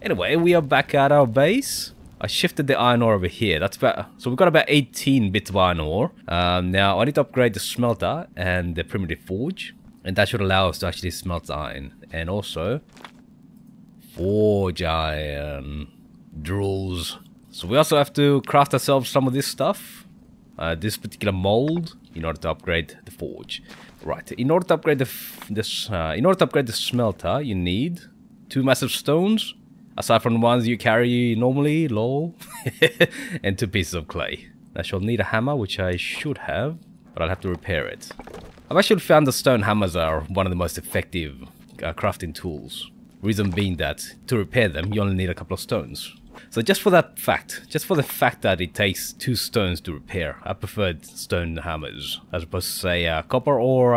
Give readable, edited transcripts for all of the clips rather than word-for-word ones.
Anyway, we are back at our base. I shifted the iron ore over here. That's about, so we've got about 18 bits of iron ore. Now I need to upgrade the smelter and the primitive forge, and that should allow us to actually smelt iron and also forge iron. Drills. So we also have to craft ourselves some of this stuff, this particular mold, in order to upgrade the forge. Right. In order to upgrade the smelter, you need 2 massive stones, aside from the ones you carry normally, lol, and 2 pieces of clay. I shall need a hammer, which I should have, but I'll have to repair it. I've actually found the stone hammers are one of the most effective crafting tools. Reason being that to repair them, you only need a couple of stones. So just for the fact that it takes 2 stones to repair, I preferred stone hammers as opposed to say copper or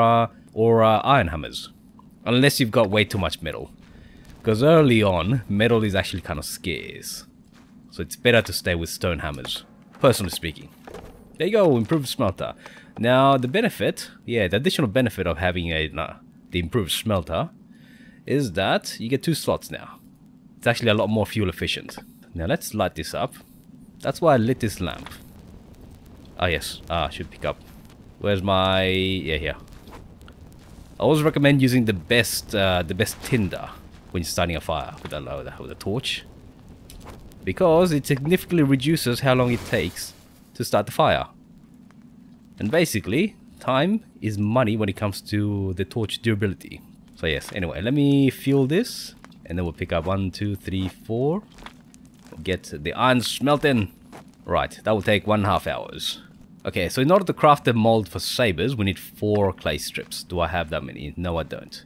iron hammers, unless you've got way too much metal. Because early on, metal is actually kind of scarce, so it's better to stay with stone hammers, personally speaking. There you go, improved smelter. Now the benefit, the additional benefit of having the improved smelter is that you get 2 slots now. It's actually a lot more fuel efficient. Now let's light this up. That's why I lit this lamp. Ah yes, I should pick up. Where's my... yeah, here. I always recommend using the best tinder when you're starting a fire with a torch, because it significantly reduces how long it takes to start the fire. And basically, time is money when it comes to the torch durability. So yes, anyway, let me fuel this, and then we'll pick up 1, 2, 3, 4. Get the iron smelting. Right, that will take 1.5 hours. Okay, so in order to craft the mold for sabers, we need 4 clay strips. Do I have that many? No, I don't.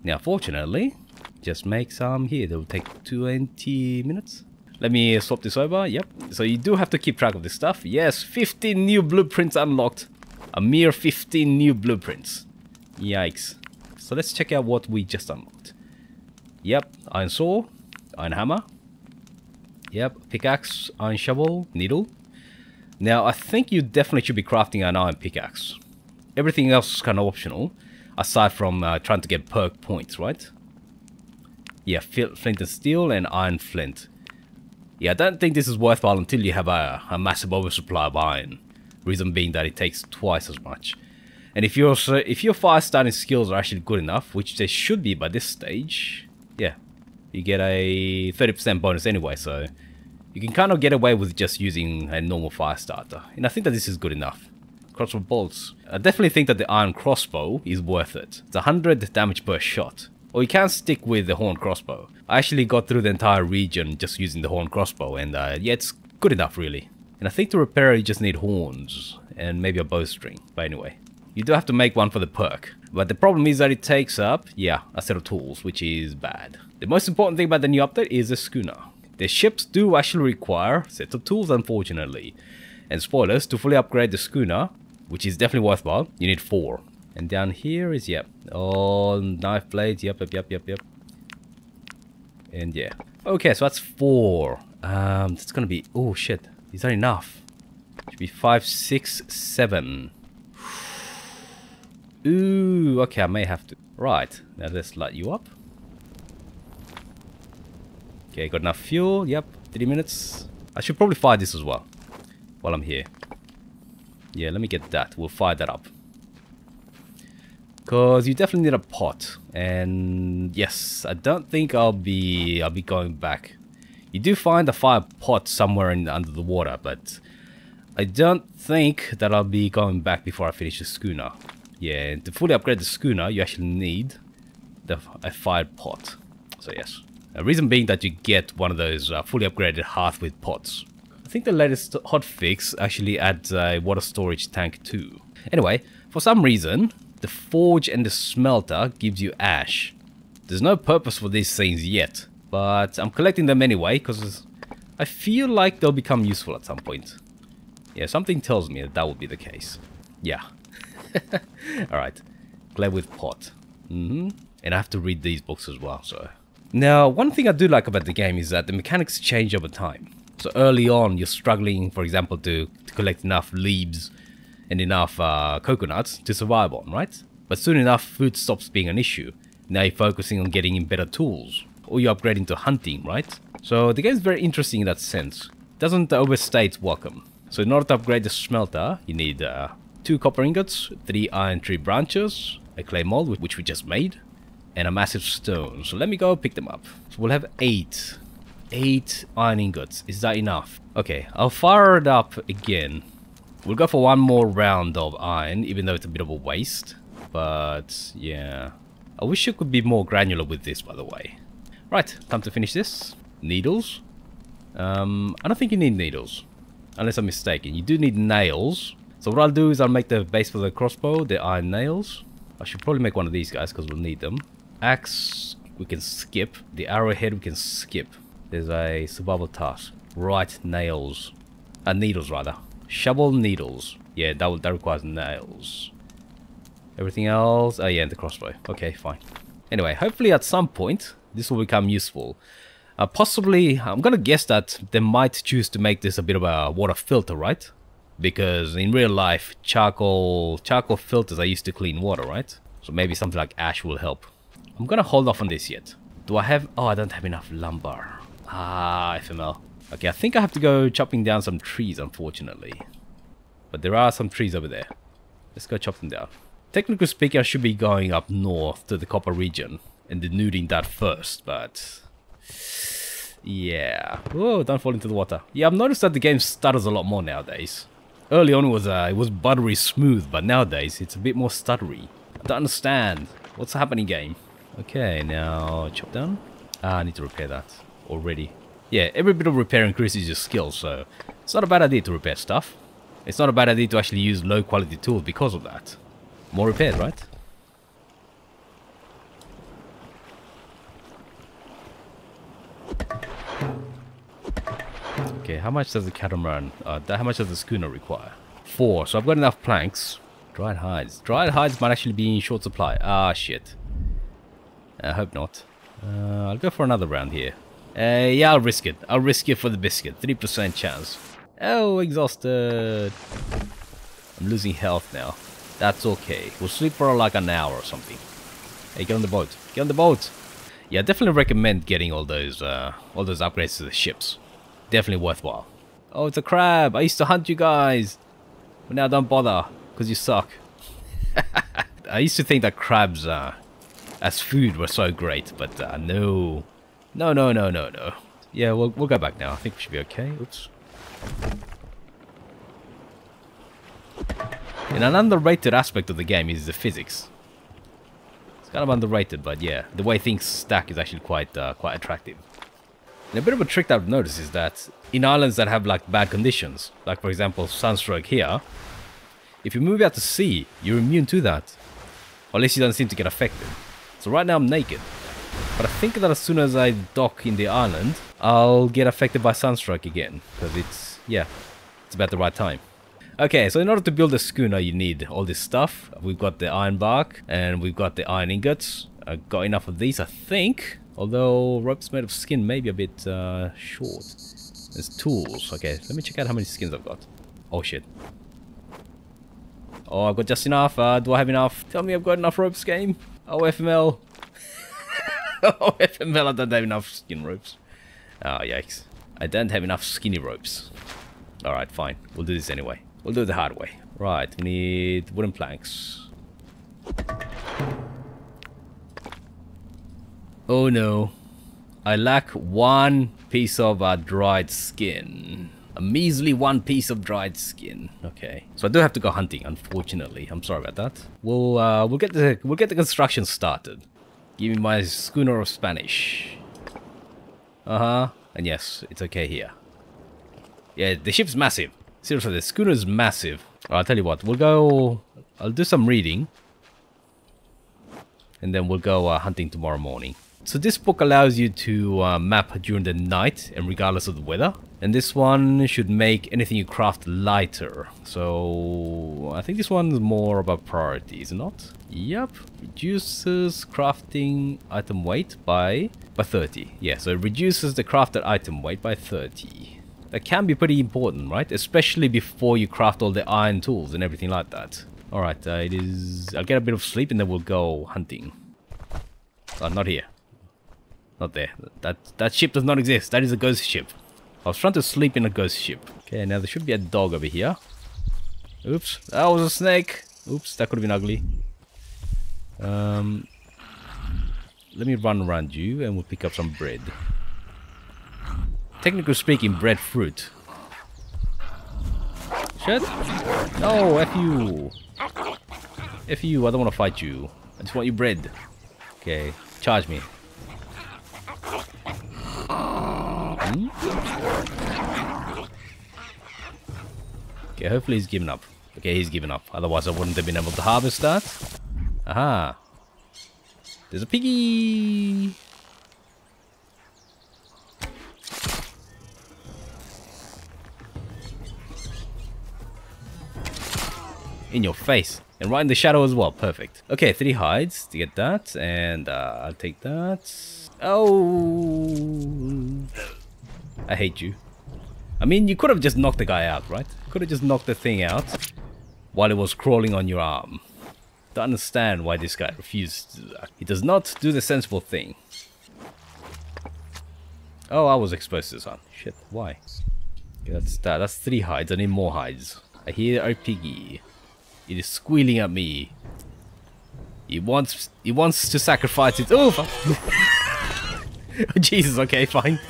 Now, fortunately, just make some here. That will take 20 minutes. Let me swap this over. Yep. So you do have to keep track of this stuff. Yes, 15 new blueprints unlocked. A mere 15 new blueprints. Yikes. So let's check out what we just unlocked. Yep, iron saw, iron hammer. Yep, pickaxe, iron shovel, needle. Now, I think you definitely should be crafting an iron pickaxe. Everything else is kind of optional, aside from trying to get perk points, right? Yeah, flint and steel and iron flint. Yeah, I don't think this is worthwhile until you have a massive oversupply of iron. Reason being that it takes twice as much. And if your fire starting skills are actually good enough, which they should be by this stage, yeah, you get a 30% bonus anyway, so you can kind of get away with just using a normal fire starter. And I think that this is good enough. Crossbow bolts. I definitely think that the iron crossbow is worth it. It's 100 damage per shot. Or you can stick with the horn crossbow. I actually got through the entire region just using the horn crossbow, and yeah, it's good enough really. And I think to repair it you just need horns and maybe a bowstring, but anyway. You do have to make one for the perk. But the problem is that it takes up, yeah, a set of tools, which is bad. The most important thing about the new update is the schooner. The ships do actually require sets of tools, unfortunately. And spoilers, to fully upgrade the schooner, which is definitely worthwhile, you need 4. And down here is, yep, all knife blades, yep. And yeah. Okay, so that's 4. It's gonna be, oh shit, is that enough? Should be 5, 6, 7. Ooh, okay, I may have to. Right, now let's light you up. Okay, got enough fuel. Yep, 3 minutes. I should probably fire this as well while I'm here. Yeah, let me get that. We'll fire that up. Because you definitely need a pot. And yes, I don't think I'll be going back. You do find a fire pot somewhere under the water, but I don't think that I'll be going back before I finish the schooner. Yeah, to fully upgrade the schooner, you actually need a fired pot. So yes. The reason being that you get one of those fully upgraded hearth with pots. I think the latest hotfix actually adds a water storage tank too. Anyway, for some reason, the forge and the smelter gives you ash. There's no purpose for these things yet, but I'm collecting them anyway because I feel like they'll become useful at some point. Yeah, something tells me that that will be the case. Yeah. Alright, clay with pot. And I have to read these books as well, so. Now, one thing I do like about the game is that the mechanics change over time. So early on, you're struggling, for example, to collect enough leaves and enough coconuts to survive on, right? But soon enough, food stops being an issue. Now you're focusing on getting in better tools. or you upgrade into hunting, right? So the game is very interesting in that sense. It doesn't overstay its welcome. So in order to upgrade the smelter, you need 2 copper ingots, 3 iron tree branches, a clay mold, which we just made, and a massive stone. So let me go pick them up. So we'll have 8 iron ingots. Is that enough? Okay, I'll fire it up again. We'll go for one more round of iron, even though it's a bit of a waste. But yeah, I wish it could be more granular with this, by the way. Right, time to finish this. Needles. I don't think you need needles, unless I'm mistaken. You do need nails. So what I'll do is I'll make the base for the crossbow, the iron nails. I should probably make one of these guys because we'll need them. Axe, we can skip. The arrowhead, we can skip. There's a survival task. Right, nails. Needles, rather. Shovel needles. Yeah, that requires nails. Everything else... Oh, yeah, and the crossbow. Okay, fine. Anyway, hopefully at some point, this will become useful. Possibly, I'm gonna guess that they might choose to make this a bit of a water filter, right? Because in real life, charcoal filters are used to clean water, right? So maybe something like ash will help. I'm gonna hold off on this yet. Do I have... Oh, I don't have enough lumber. Ah, FML. Okay, I think I have to go chopping down some trees, unfortunately. But there are some trees over there. Let's go chop them down. Technically speaking, I should be going up north to the copper region and denuding that first, but... Yeah. Whoa, don't fall into the water. Yeah, I've noticed that the game stutters a lot more nowadays. Early on it was buttery smooth, but nowadays it's a bit more stuttery. I don't understand. What's happening, game? Okay, now chop down. I need to repair that already. Yeah, every bit of repair increases your skill, so it's not a bad idea to repair stuff. It's not a bad idea to actually use low quality tools because of that. More repairs, right? Okay, how much does the catamaran, how much does the schooner require? 4, so I've got enough planks. Dried hides. Dried hides might actually be in short supply. Ah, shit. I hope not. I'll go for another round here. Yeah, I'll risk it. I'll risk it for the biscuit. 3% chance. Oh, exhausted. I'm losing health now. That's okay. We'll sleep for like an hour or something. Hey, get on the boat. Get on the boat. Yeah, I definitely recommend getting all those upgrades to the ships. Definitely worthwhile. Oh, it's a crab. I used to hunt you guys. But now don't bother, because you suck. I used to think that crabs as food were so great, but no. No. Yeah, we'll go back now. I think we should be okay. Oops. And an underrated aspect of the game is the physics. It's kind of underrated, but yeah, the way things stack is actually quite attractive. And a bit of a trick that I've noticed is that in islands that have like bad conditions, like for example sunstroke here, if you move out to sea, you're immune to that. Or at least you don't seem to get affected. So right now I'm naked. But I think that as soon as I dock in the island, I'll get affected by sunstroke again. Because it's about the right time. Okay, so in order to build a schooner, you need all this stuff. We've got the iron bark, and we've got the iron ingots. I got enough of these, I think. Although ropes made of skin may be a bit short. There's tools. Okay, let me check out how many skins I've got. Oh, shit. Oh, I've got just enough. Do I have enough? Tell me I've got enough ropes, game. Oh, FML. Oh, FML, I don't have enough skin ropes. Oh, yikes. I don't have enough skinny ropes. Alright, fine. We'll do this anyway. We'll do it the hard way. Right, we need wooden planks. Oh no. I lack 1 piece of dried skin. A measly 1 piece of dried skin. Okay. So I do have to go hunting, unfortunately. I'm sorry about that. We'll get the construction started. Give me my schooner of Spanish. Uh-huh. And yes, it's okay here. Yeah, the ship's massive. Seriously, the schooner is massive. I'll tell you what, I'll do some reading. And then we'll go hunting tomorrow morning. So this book allows you to map during the night and regardless of the weather. And this one should make anything you craft lighter. So I think this one's more about priority, is it not? Yep. Reduces crafting item weight by 30. Yeah, so it reduces the crafted item weight by 30. That can be pretty important, right? Especially before you craft all the iron tools and everything like that. Alright, it is... I'll get a bit of sleep and then we'll go hunting. Not here. Not there. That ship does not exist. That is a ghost ship. I was trying to sleep in a ghost ship. Okay, now there should be a dog over here. Oops, that was a snake. Oops, that could have been ugly. Let me run around you and we'll pick up some bread. Technically speaking, breadfruit. Shit. No, F you. F you, I don't want to fight you. I just want your bread. Okay, charge me. Okay, hopefully he's given up. Okay, he's given up. Otherwise I wouldn't have been able to harvest that. Aha. There's a piggy. In your face. And right in the shadow as well. Perfect. Okay, 3 hides to get that. And I'll take that. Oh. I hate you. I mean, you could have just knocked the guy out, right? You could have just knocked the thing out while it was crawling on your arm. Don't understand why this guy refused to do that. He does not do the sensible thing. Oh, I was exposed to the sun. Shit, why? Okay, that's that. That's 3 hides. I need more hides. I hear a piggy. It is squealing at me. He wants to sacrifice it. Oh, fuck. Oh, Jesus. Okay, fine.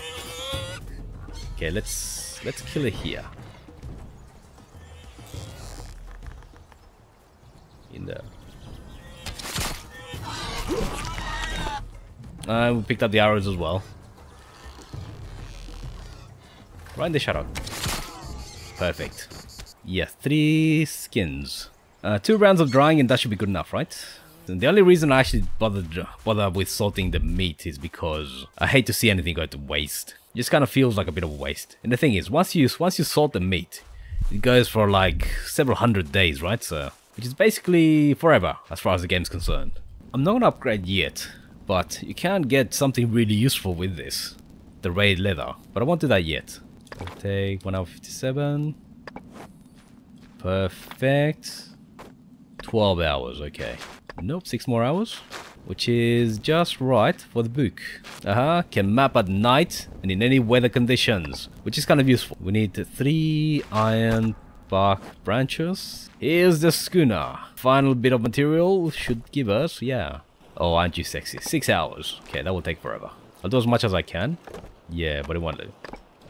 Okay, let's kill it here. In there. We picked up the arrows as well. Right in the shadow. Perfect. Yeah, 3 skins. 2 rounds of drying and that should be good enough, right? And the only reason I actually bother with salting the meat is because I hate to see anything go to waste. It just kind of feels like a bit of a waste. And the thing is, once you salt the meat, it goes for like several hundred days, right? So, which is basically forever as far as the game's concerned. I'm not gonna upgrade yet, but you can get something really useful with this. The raid leather. But I won't do that yet. I'll take 1 hour 57. Perfect. 12 hours, okay. Nope, 6 more hours. Which is just right for the book. Can map at night and in any weather conditions. Which is kind of useful. We need 3 iron bark branches. Here's the schooner. Final bit of material should give us, yeah. Oh, aren't you sexy? 6 hours. Okay, that will take forever. I'll do as much as I can. Yeah, but it won't do.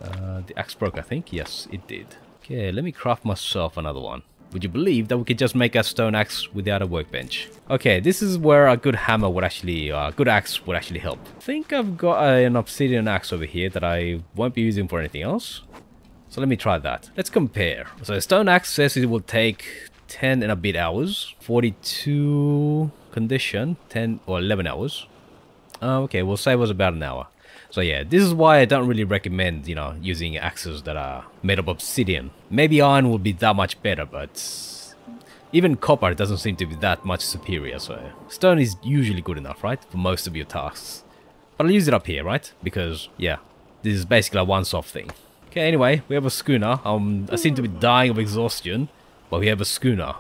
The axe broke, I think. Yes, it did. Okay, let me craft myself another one. Would you believe that we could just make a stone axe without a workbench? Okay, this is where a good hammer would actually, good axe would actually help. I think I've got an obsidian axe over here that I won't be using for anything else. So let me try that. Let's compare. So a stone axe says it will take 10 and a bit hours. 42 condition, 10 or 11 hours. Okay, we'll say it was about an hour. So yeah, this is why I don't really recommend, you know, using axes that are made of obsidian. Maybe iron will be that much better, but even copper doesn't seem to be that much superior, so stone is usually good enough, right, for most of your tasks. But I'll use it up here, right, because, yeah, this is basically a once-off thing. Okay, anyway, we have a schooner. I seem to be dying of exhaustion, but we have a schooner.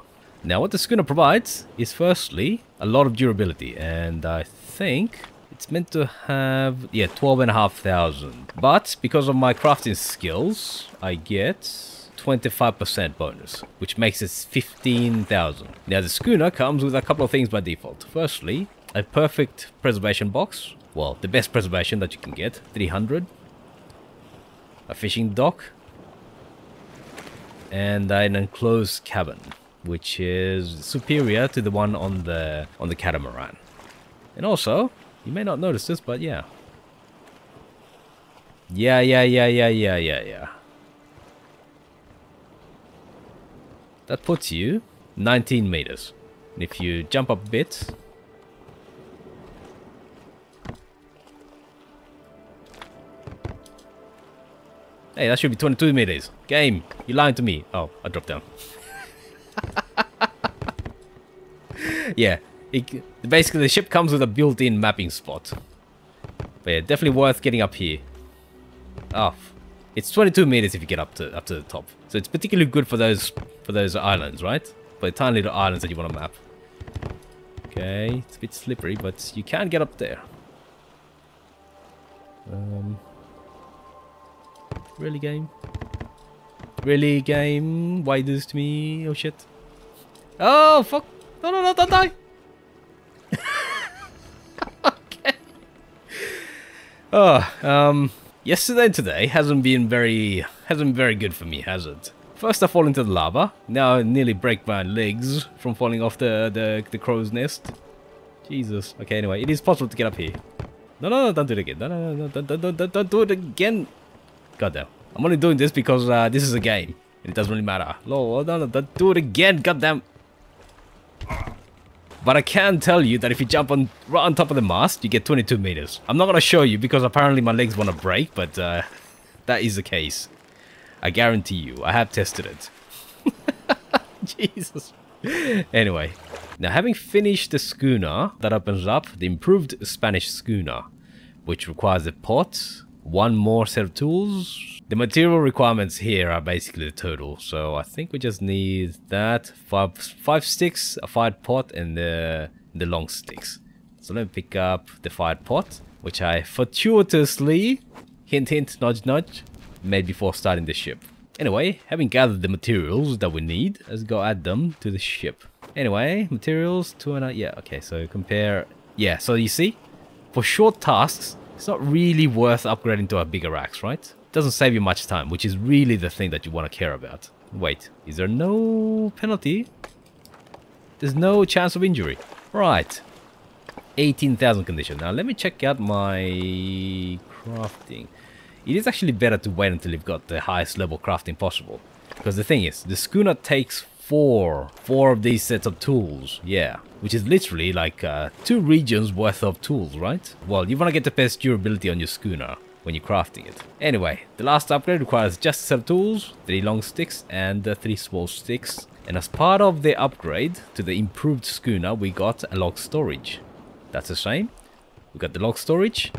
Now, what the schooner provides is, firstly, a lot of durability, and I think it's meant to have, yeah, 12,500. But because of my crafting skills, I get 25% bonus, which makes it 15,000. Now, the schooner comes with a couple of things by default. Firstly, a perfect preservation box. Well, the best preservation that you can get, 300. A fishing dock. And an enclosed cabin, which is superior to the one on the catamaran. And also, you may not notice this, but yeah. Yeah. That puts you 19 meters. And if you jump up a bit, hey, that should be 22 meters. Game, you lying to me. Oh, I dropped down. Yeah. Basically, the ship comes with a built-in mapping spot. But yeah, definitely worth getting up here. Oh, it's 22 meters if you get up to the top. So it's particularly good for those islands, right? For the tiny little islands that you want to map. Okay, it's a bit slippery, but you can get up there. Really, game? Really, game? Why do this to me? Oh, shit. Oh, fuck. No, no, no, don't die. Okay. Oh, yesterday and today hasn't been very good for me, has it? First I fall into the lava. Now I nearly break my legs from falling off the crow's nest. Jesus. Okay, anyway, it is possible to get up here. No, no, no, don't do it again. No, no, no, don't do it again. Goddamn. I'm only doing this because this is a game. It doesn't really matter. No, no, no, don't do it again. Goddamn. But I can tell you that if you jump right on top of the mast, you get 22 meters. I'm not going to show you because apparently my legs want to break, but that is the case. I guarantee you. I have tested it. Jesus. Anyway. Now, having finished the schooner, that opens up the improved Spanish schooner, which requires a pot, one more set of tools. The material requirements here are basically the total, so I think we just need that, five sticks, a fired pot, and the long sticks. So let me pick up the fired pot, which I fortuitously, hint hint, nudge nudge, made before starting the ship. Anyway, having gathered the materials that we need, let's go add them to the ship. Anyway, materials, yeah, okay, so compare, yeah, so you see, for short tasks, it's not really worth upgrading to a bigger axe, right? It doesn't save you much time, which is really the thing that you want to care about. Wait, is there no penalty? There's no chance of injury. Right, 18,000 condition. Now let me check out my crafting. It is actually better to wait until you've got the highest level crafting possible. Because the thing is, the schooner takes four of these sets of tools, yeah, which is literally like 2 regions worth of tools, right? Well, you want to get the best durability on your schooner when you're crafting it. Anyway, the last upgrade requires just a set of tools, 3 long sticks and 3 small sticks. And as part of the upgrade to the improved schooner, we got a log storage. That's the same. We got the log storage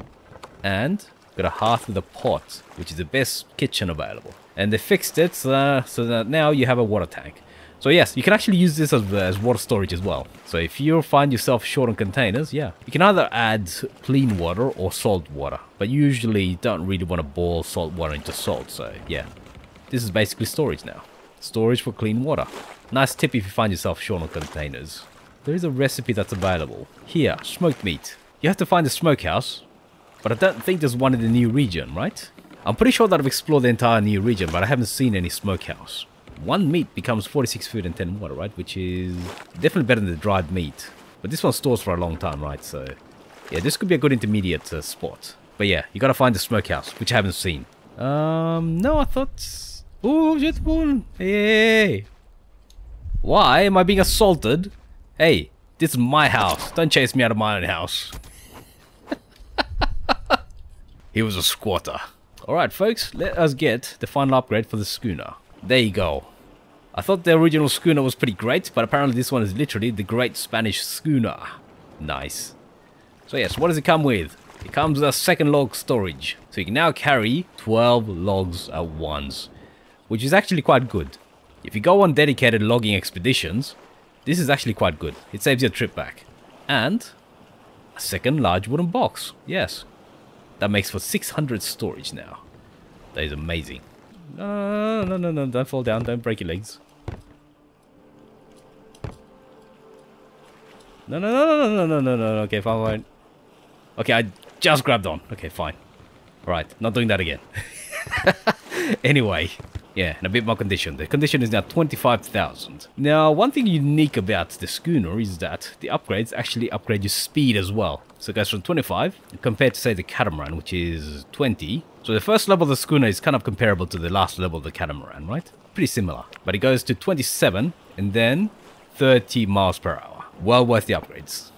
and got a hearth with a pot, which is the best kitchen available. And they fixed it so that now you have a water tank. So yes, you can actually use this as water storage as well. So if you find yourself short on containers, yeah, you can either add clean water or salt water. But you usually don't really want to boil salt water into salt, so yeah. This is basically storage now. Storage for clean water. Nice tip if you find yourself short on containers. There is a recipe that's available. Here, smoked meat. You have to find the smokehouse, but I don't think there's one in the new region, right? I'm pretty sure that I've explored the entire new region, but I haven't seen any smokehouse. 1 meat becomes 46 food and 10 water, right? Which is definitely better than the dried meat. But this one stores for a long time, right? So, yeah, this could be a good intermediate spot. But yeah, you gotta find the smokehouse, which I haven't seen. No, I thought... Oh, shit, hey! Why am I being assaulted? Hey, this is my house. Don't chase me out of my own house. He was a squatter. Alright, folks, let us get the final upgrade for the schooner. There you go. I thought the original schooner was pretty great, but apparently this one is literally the Great Spanish Schooner. Nice. So yes, what does it come with? It comes with a second log storage. So you can now carry 12 logs at once, which is actually quite good. If you go on dedicated logging expeditions, this is actually quite good. It saves you a trip back. And a second large wooden box. Yes. That makes for 600 storage now. That is amazing. No, no, no, no, don't fall down, don't break your legs. No, no, no, no, no, no, no, no, okay, fine. Okay, I just grabbed on. Okay, fine. Alright, not doing that again. Anyway, yeah, and a bit more condition. The condition is now 25,000. Now, one thing unique about the schooner is that the upgrades actually upgrade your speed as well. So it goes from 25 compared to, say, the catamaran, which is 20. So the first level of the schooner is kind of comparable to the last level of the catamaran, right? Pretty similar. But it goes to 27 and then 30 miles per hour. Well worth the upgrades.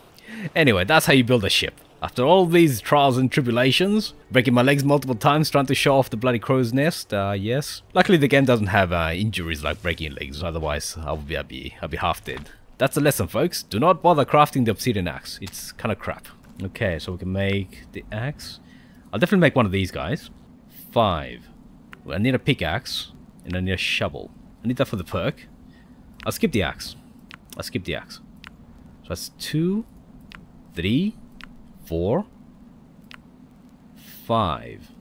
Anyway, that's how you build a ship. After all these trials and tribulations, breaking my legs multiple times trying to show off the bloody crow's nest, yes. Luckily the game doesn't have injuries like breaking legs, otherwise I'd be half dead. That's a lesson, folks. Do not bother crafting the obsidian axe. It's kind of crap. Okay, so we can make the axe. I'll definitely make one of these guys. 5. Well, I need a pickaxe, and I need a shovel. I need that for the perk. I'll skip the axe. So that's 2, 3, 4, 5.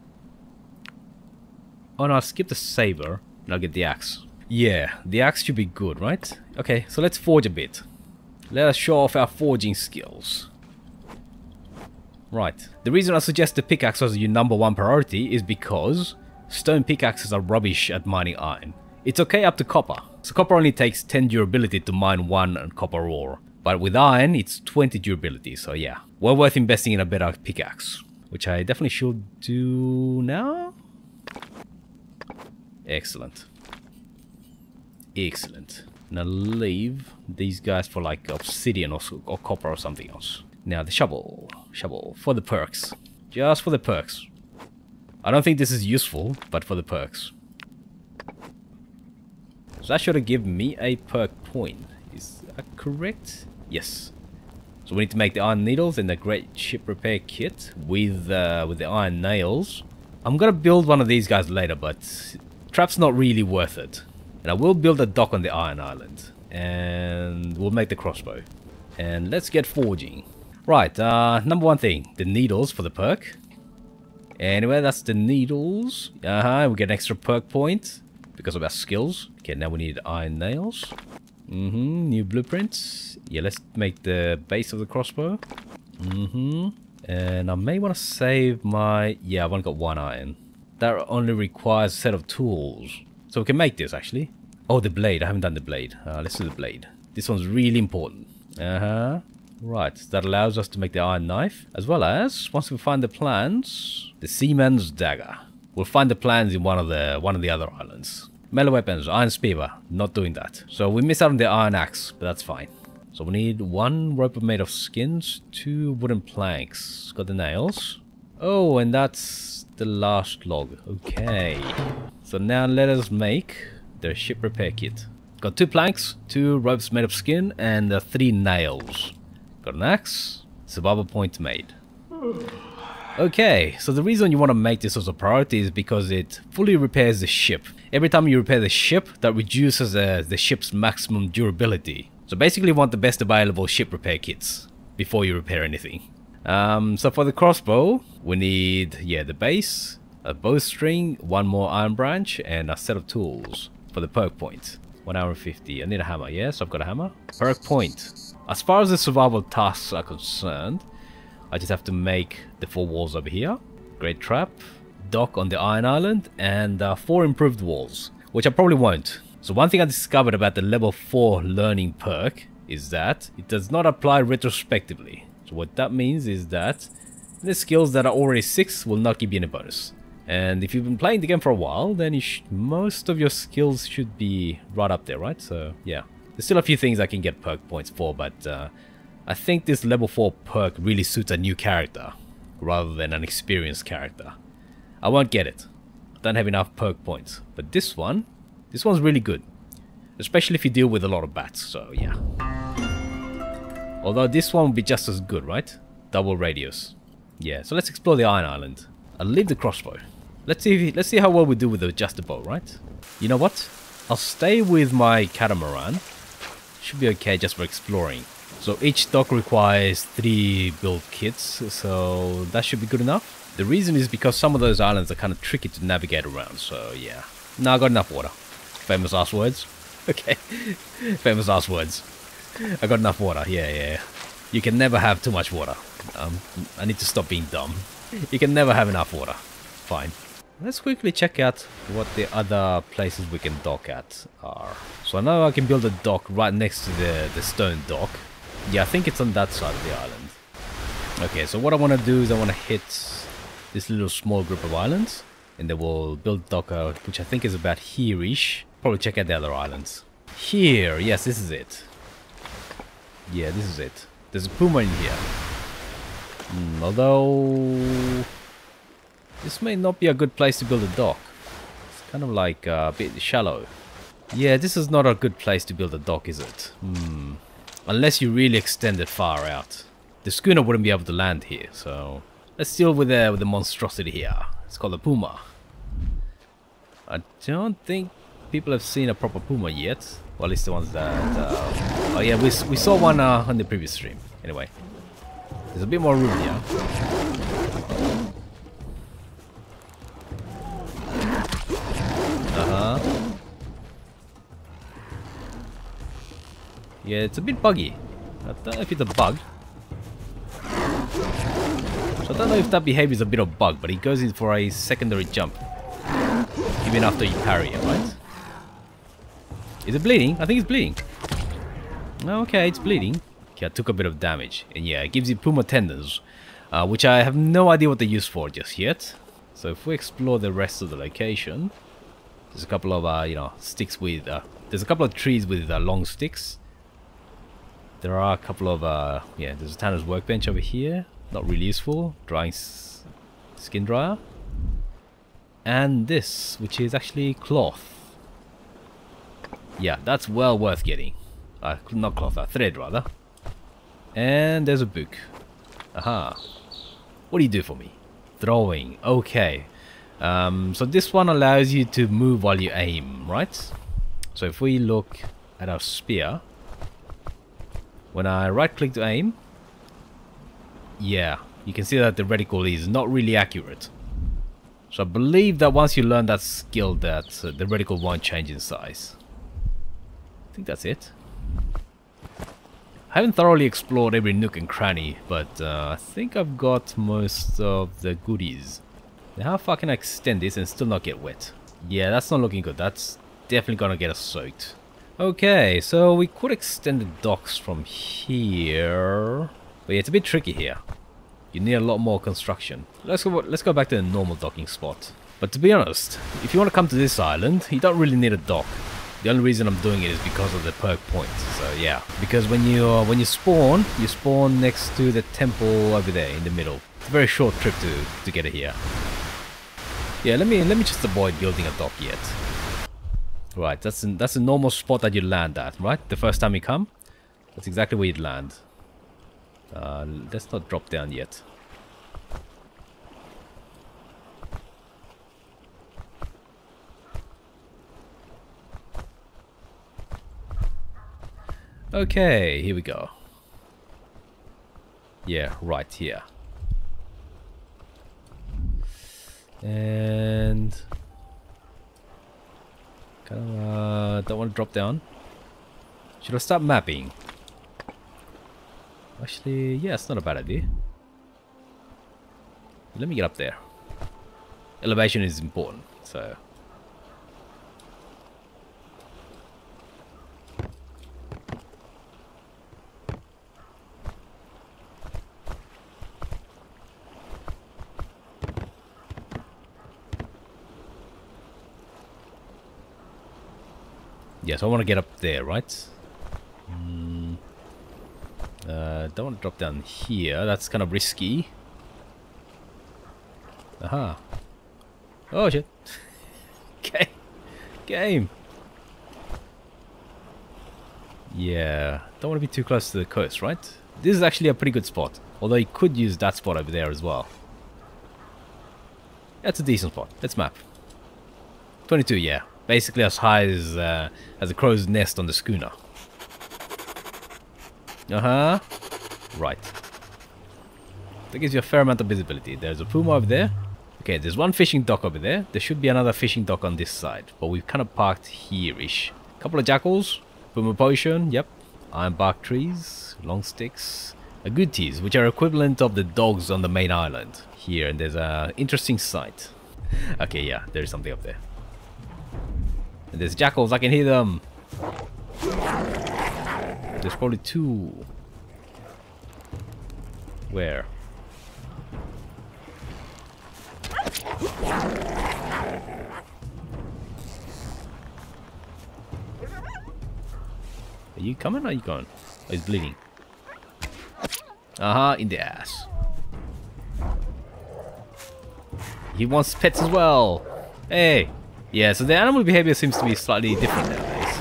Oh no, I'll skip the saber and I'll get the axe. Yeah, the axe should be good, right? Okay, so let's forge a bit. Let us show off our forging skills. Right, the reason I suggest the pickaxe as your #1 priority is because stone pickaxes are rubbish at mining iron. It's okay up to copper. So copper only takes 10 durability to mine 1 copper ore. But with iron, it's 20 durability, so yeah. Well worth investing in a better pickaxe. Which I definitely should do now. Excellent. Excellent. Now leave these guys for like obsidian or copper or something else. Now the shovel. Shovel. For the perks. Just for the perks. I don't think this is useful, but for the perks. So that should have given me a perk point. Is that correct? Yes. So we need to make the iron needles and the great ship repair kit with the iron nails. I'm gonna build one of these guys later, but trap's not really worth it. And I will build a dock on the iron island. And we'll make the crossbow. And let's get forging. Right, #1 thing, the needles for the perk. Anyway, that's the needles. We get an extra perk point because of our skills. Okay, now we need iron nails. New blueprints. Yeah, let's make the base of the crossbow. And I may want to save my... Yeah, I've only got 1 iron. That only requires a set of tools. So we can make this, actually. Oh, the blade. I haven't done the blade. Let's do the blade. This one's really important. Right, that allows us to make the iron knife. As well as, once we find the plans, the seaman's dagger. We'll find the plans in one of the other islands. Melee weapons, iron spear, not doing that. So we miss out on the iron axe, but that's fine. So we need 1 rope made of skins, 2 wooden planks. Got the nails. Oh, and that's the last log. Okay. So now let us make the ship repair kit. Got 2 planks, 2 ropes made of skin, and 3 nails. Got an axe. Survival point made. Okay, so the reason you want to make this as a priority is because it fully repairs the ship. Every time you repair the ship, that reduces the ship's maximum durability. So basically you want the best available ship repair kits before you repair anything. So for the crossbow, we need, the base, a bowstring, 1 more iron branch, and a set of tools for the perk point. 1 hour and 50. I need a hammer, yes, I've got a hammer. Perk point. As far as the survival tasks are concerned, I just have to make the 4 walls over here. Great trap, dock on the iron island, and 4 improved walls, which I probably won't. So one thing I discovered about the level 4 learning perk is that it does not apply retrospectively. So what that means is that the skills that are already 6 will not give you any bonus. And if you've been playing the game for a while, then most of your skills should be right up there, right? So yeah, there's still a few things I can get perk points for, but I think this level 4 perk really suits a new character rather than an experienced character. I won't get it. I don't have enough perk points. But this one's really good. Especially if you deal with a lot of bats, so yeah. Although this one will be just as good, right? Double radius. Yeah, so let's explore the Iron Island. I'll leave the crossbow. Let's see how well we do with just the bow, right? You know what? I'll stay with my catamaran. Should be okay just for exploring. So each dock requires 3 build kits, so that should be good enough. The reason is because some of those islands are kind of tricky to navigate around, so yeah. No, I got enough water. Famous last words. Okay. Famous last words. I got enough water, yeah. You can never have too much water. I need to stop being dumb. You can never have enough water. Fine. Let's quickly check out what the other places we can dock at are. So I know I can build a dock right next to the stone dock. Yeah, I think it's on that side of the island. Okay, so what I want to do is I want to hit this little small group of islands. And then we'll build a dock out, which I think is about here-ish. Probably check out the other islands. Here, yes, this is it. Yeah, this is it. There's a puma in here. Although this may not be a good place to build a dock. It's kind of like a bit shallow. Yeah, this is not a good place to build a dock, is it? Unless you really extend it far out. The schooner wouldn't be able to land here, so let's deal with the monstrosity here. It's called a puma. I don't think people have seen a proper puma yet. Well, at least the ones that... oh yeah, we saw one on the previous stream. Anyway, there's a bit more room here. Yeah, it's a bit buggy. I don't know if it's a bug. So I don't know if that behavior is a bit of bug, but he goes in for a secondary jump. Even after you parry it, right? Is it bleeding? I think it's bleeding. Okay, it's bleeding. Okay, I took a bit of damage. And yeah, it gives you Puma tendons, which I have no idea what they're used for just yet. So if we explore the rest of the location, there's a couple of, you know, sticks with, there's a couple of trees with long sticks. There are a couple of, yeah, there's a tanner's workbench over here. Not really useful. Drying skin dryer. And this, which is actually cloth. Yeah, that's well worth getting. Not cloth, thread rather. And there's a book. Aha. What do you do for me? Throwing. Okay. So this one allows you to move while you aim, right? So if we look at our spear, when I right click to aim, yeah, you can see that the reticle is not really accurate. So I believe that once you learn that skill, that the reticle won't change in size. I think that's it. I haven't thoroughly explored every nook and cranny, but I think I've got most of the goodies. Now how far can I extend this and still not get wet? Yeah, that's not looking good. That's definitely gonna get us soaked. Okay, so we could extend the docks from here, but yeah, it's a bit tricky here. You need a lot more construction. Let's go back to the normal docking spot. But to be honest, if you want to come to this island, you don't really need a dock. The only reason I'm doing it is because of the perk points. So yeah, because when you spawn next to the temple over there in the middle. It's a very short trip to get it here. Yeah, let me just avoid building a dock yet. Right, that's a normal spot that you land at, right? The first time you come, that's exactly where you'd land. Let's not drop down yet. Okay, here we go. Yeah, right here. And kind of don't want to drop down. Should I start mapping? Actually, yeah, it's not a bad idea. Let me get up there. Elevation is important, so. Yes, I want to get up there, right? Don't want to drop down here. That's kind of risky. Aha. Oh shit. Okay. Game. Yeah. Don't want to be too close to the coast, right? This is actually a pretty good spot. Although you could use that spot over there as well. That's a decent spot. Let's map. 22, yeah. Basically as high as a crow's nest on the schooner. Uh-huh. Right. That gives you a fair amount of visibility. There's a puma over there. Okay, there's one fishing dock over there. There should be another fishing dock on this side. But we've kind of parked here-ish. Couple of jackals. Puma potion. Yep. Iron bark trees. Long sticks. Agoutis, which are equivalent of the dogs on the main island. Here, and there's a interesting sight. Okay, yeah. There's something up there. And there's jackals. I can hear them. There's probably two. Where? Are you coming or are you going? Oh, he's bleeding. In the ass. He wants pets as well. Hey. Yeah, so the animal behavior seems to be slightly different nowadays.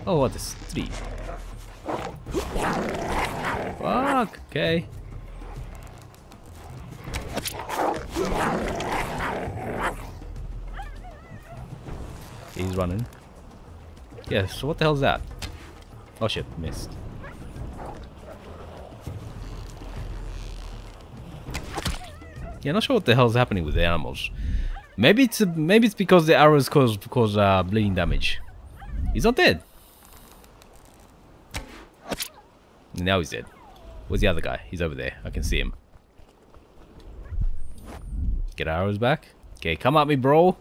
Oh, what is 3? Fuck, okay. He's running. Yeah, so what the hell is that? Oh shit, missed. Yeah, not sure what the hell's happening with the animals. Maybe it's because the arrows cause bleeding damage. He's not dead. Now he's dead. Where's the other guy? He's over there. I can see him. Get arrows back. Okay, come at me, bro.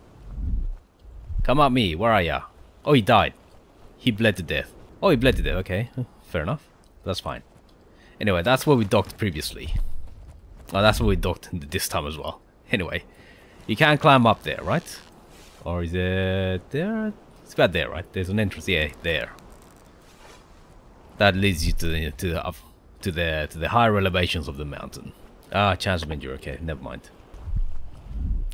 Come at me. Where are ya? Oh, he died. He bled to death. Oh, he bled to death. Okay, fair enough. That's fine. Anyway, that's where we docked previously. Oh, that's where we docked this time as well. Anyway, you can't climb up there, right? Or is it there? It's about there, right? There's an entrance. Yeah, there. That leads you to the higher elevations of the mountain. Ah, chance of endure. Okay, never mind.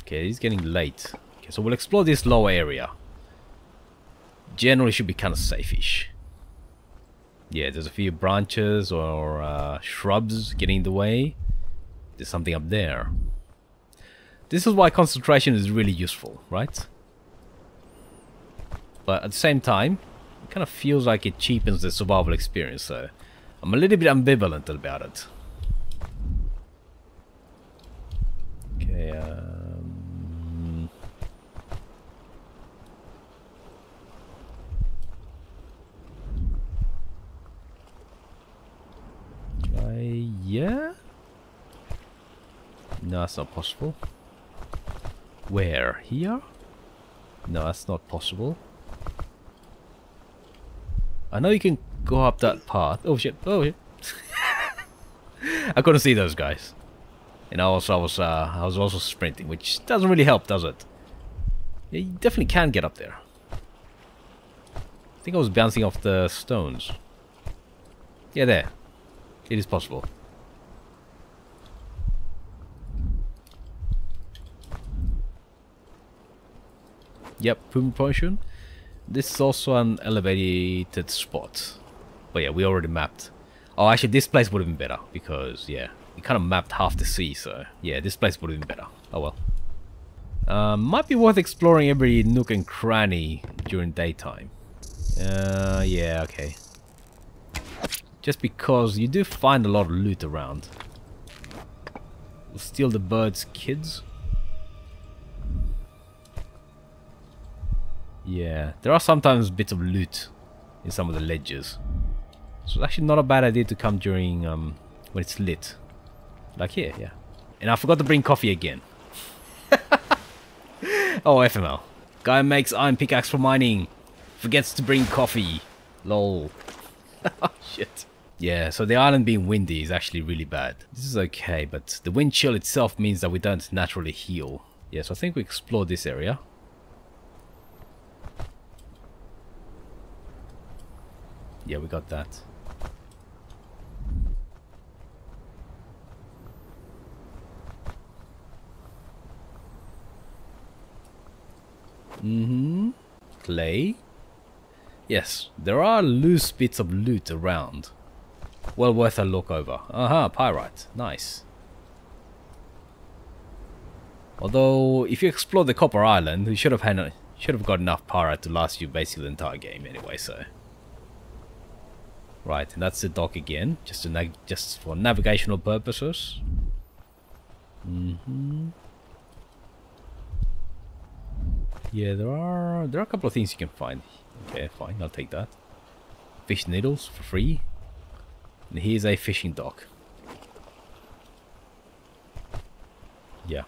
Okay, it's getting late. Okay, so we'll explore this lower area. Generally should be kind of safe-ish. Yeah, there's a few branches or shrubs getting in the way. There's something up there. This is why concentration is really useful, right? But at the same time, it kind of feels like it cheapens the survival experience, so I'm a little bit ambivalent about it. Okay, yeah? No, that's not possible. Where? Here? No, that's not possible. I know you can go up that path. Oh shit! Oh shit! I couldn't see those guys, and I was also sprinting, which doesn't really help, does it? Yeah, you definitely can get up there. I think I was bouncing off the stones. Yeah, there. It is possible. Yep, Puma Potion. This is also an elevated spot. But yeah, we already mapped. Oh, actually, this place would have been better because, yeah, we kind of mapped half the sea, so yeah, this place would have been better. Oh well. Might be worth exploring every nook and cranny during daytime. Yeah, okay. Just because you do find a lot of loot around. We'll steal the birds' kids. Yeah, there are sometimes bits of loot in some of the ledges. So it's actually not a bad idea to come during when it's lit. Like here, yeah. And I forgot to bring coffee again. Oh, FML. Guy makes iron pickaxe for mining. Forgets to bring coffee. Lol. Oh, shit. Yeah, so the island being windy is actually really bad. This is okay, but the wind chill itself means that we don't naturally heal. Yeah, so I think we explored this area. Yeah, we got that. Clay? Yes, there are loose bits of loot around. Well worth a look over. Aha, pyrite. Nice. Although, if you explore the Copper Island, you should have got enough pyrite to last you basically the entire game anyway, so... Right, and that's the dock again, just for navigational purposes. Yeah, there are a couple of things you can find. Okay, fine, I'll take that. Fish needles for free. And here's a fishing dock. Yeah.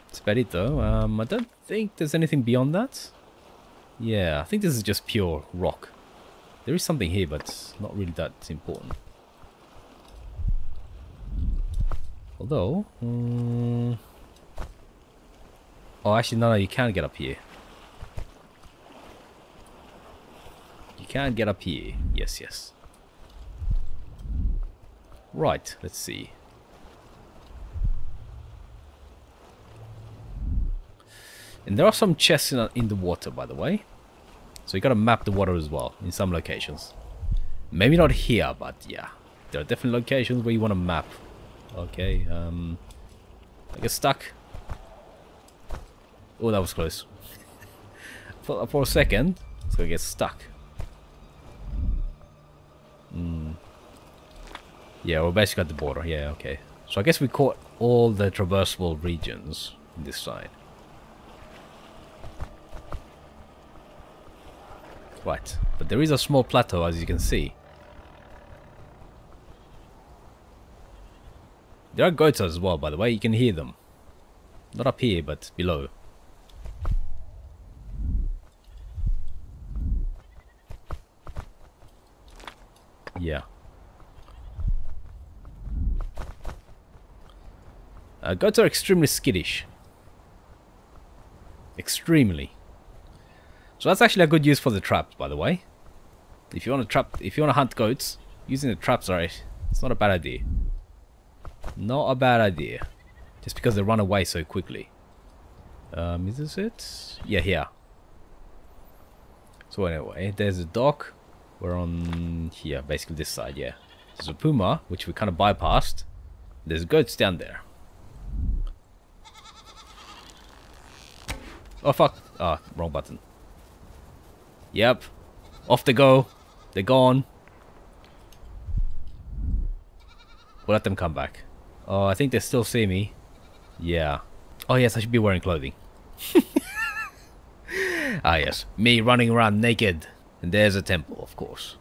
That's about it though. I don't think there's anything beyond that. Yeah, I think this is just pure rock. There is something here, but not really that important. Although... Oh, actually, no, you can't get up here. You can't get up here. Yes, yes. Right, let's see. And there are some chests in the water, by the way. So you gotta map the water as well, in some locations. Maybe not here, but yeah. There are definitely locations where you want to map. Okay, I get stuck. Oh, that was close. For a second, it's gonna get stuck. Yeah, we're basically at the border. Yeah, okay. So I guess we caught all the traversable regions on this side. Right, but there is a small plateau, as you can see. There are goats as well, by the way. You can hear them. Not up here, but below. Yeah. Goats are extremely skittish. Extremely. So that's actually a good use for the traps, by the way. If you want to hunt goats, using the traps, right? It's not a bad idea. Not a bad idea. Just because they run away so quickly. Is this it? Yeah, here. So anyway, there's a dock. We're on here, basically this side, yeah. There's a puma, which we kind of bypassed. There's goats down there. Oh fuck. Ah, wrong button. Yep. Off they go. They're gone. We'll let them come back. Oh, I think they still see me. Yeah. Oh yes, I should be wearing clothing. Ah yes, me running around naked. And there's a temple, of course.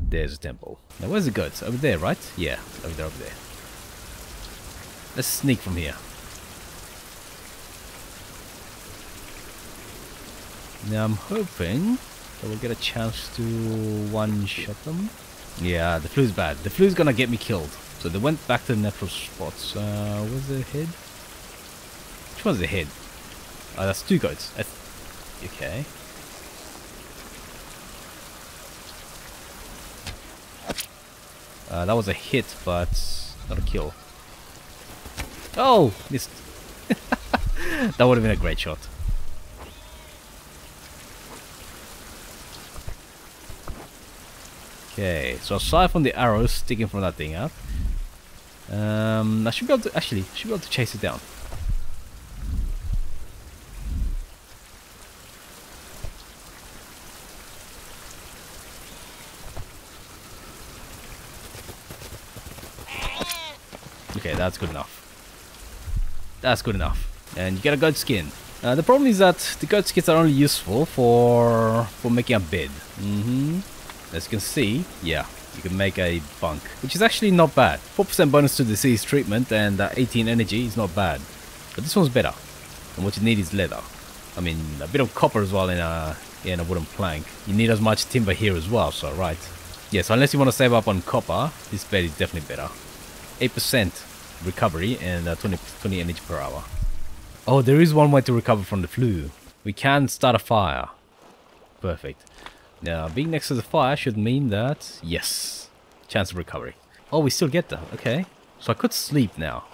There's a temple. Now where's the goats? Over there, right? Yeah, over there. Let's sneak from here. Now I'm hoping that we'll get a chance to one-shot them. Yeah, the flu's bad. The flu's gonna get me killed. So they went back to the natural spots. Where's the head? Which one's the head? Oh, that's two goats. Okay. That was a hit, but not a kill. Oh! Missed. That would have been a great shot. Okay, so aside from the arrows sticking from that thing out, I should be able to chase it down. Okay, that's good enough. That's good enough. And you get a goat skin. The problem is that the goat skins are only useful for making a bed. As you can see, yeah, you can make a bunk, which is actually not bad. 4% bonus to disease treatment and 18 energy is not bad. But this one's better. And what you need is leather. I mean, a bit of copper as well in a wooden plank. You need as much timber here as well, so right. Yeah, so unless you want to save up on copper, this bed is definitely better. 8% recovery and 20 energy per hour. Oh, there is one way to recover from the flu. We can start a fire. Perfect. Now, being next to the fire should mean that, yes, chance of recovery. Oh, we still get that. Okay. So I could sleep now.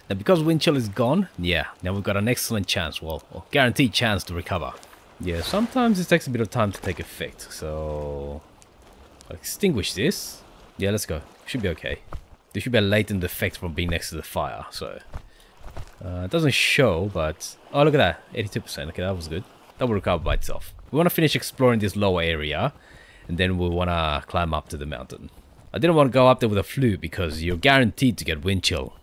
Now, because wind chill is gone, yeah, now we've got an excellent chance, well, guaranteed chance to recover. Yeah, sometimes it takes a bit of time to take effect, so I'll extinguish this. Yeah, let's go. Should be okay. There should be a latent effect from being next to the fire, so it doesn't show, but oh, look at that, 82%. Okay, that was good. That will recover by itself. We want to finish exploring this lower area, and then we want to climb up to the mountain. I didn't want to go up there with a flu because you're guaranteed to get wind chill,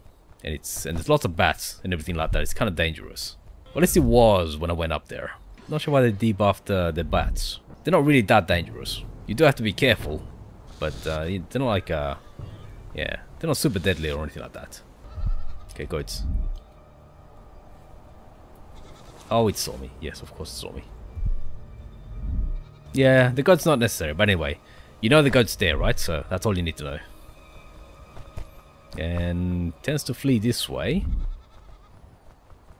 and there's lots of bats and everything like that. It's kind of dangerous. Well, at least it was when I went up there. Not sure why they debuffed the bats. They're not really that dangerous. You do have to be careful, but they're not like yeah, they're not super deadly or anything like that. Okay, goats. Oh, it saw me. Yes, of course it saw me. Yeah, the goat's not necessary, but anyway, you know the goat's there, right? So that's all you need to know. And tends to flee this way,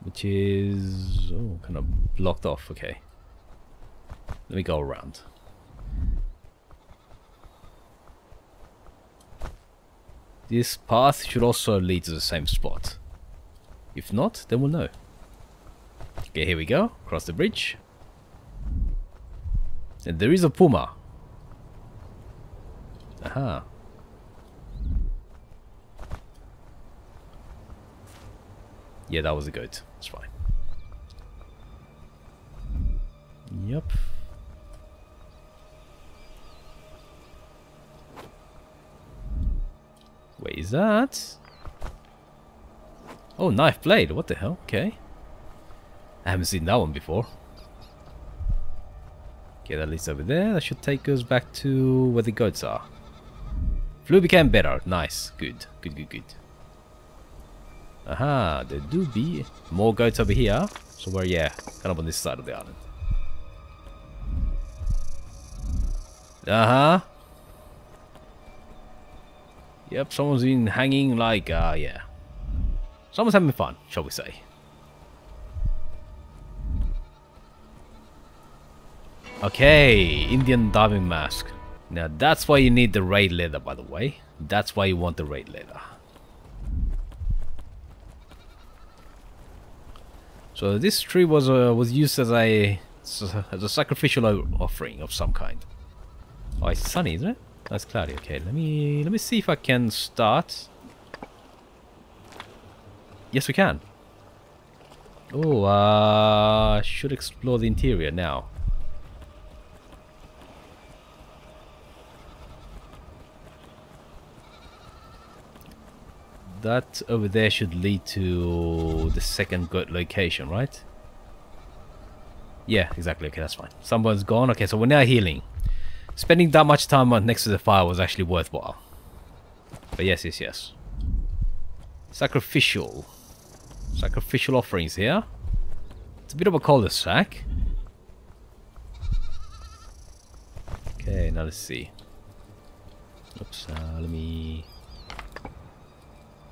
which is kind of blocked off. Okay, let me go around. This path should also lead to the same spot. If not, then we'll know. Okay, here we go. Cross the bridge. And there is a puma. Aha. Yeah, that was a goat. It's fine. Yep. Wait, is that? Oh, knife blade. What the hell? Okay. I haven't seen that one before. Okay, that leads over there. That should take us back to where the goats are. Flu became better. Nice. Good. Good, good, good. Aha, there do be more goats over here. So we're, yeah, kind of on this side of the island. Uh-huh. Yep, someone's been hanging like, yeah. Someone's having fun, shall we say. Okay, Indian diving mask. Now that's why you need the raid leather, by the way. That's why you want the raid leather. So this tree was used as a sacrificial offering of some kind. Oh, it's sunny, isn't it? That's cloudy. Okay, let me see if I can start. Yes, we can. Oh, should explore the interior now. That over there should lead to the second goat location, right? Yeah, exactly. Okay, that's fine. Someone's gone. Okay, so we're now healing. Spending that much time next to the fire was actually worthwhile. But yes, yes, yes. Sacrificial offerings here. It's a bit of a cul-de-sac. Okay, now let's see. Oops, let me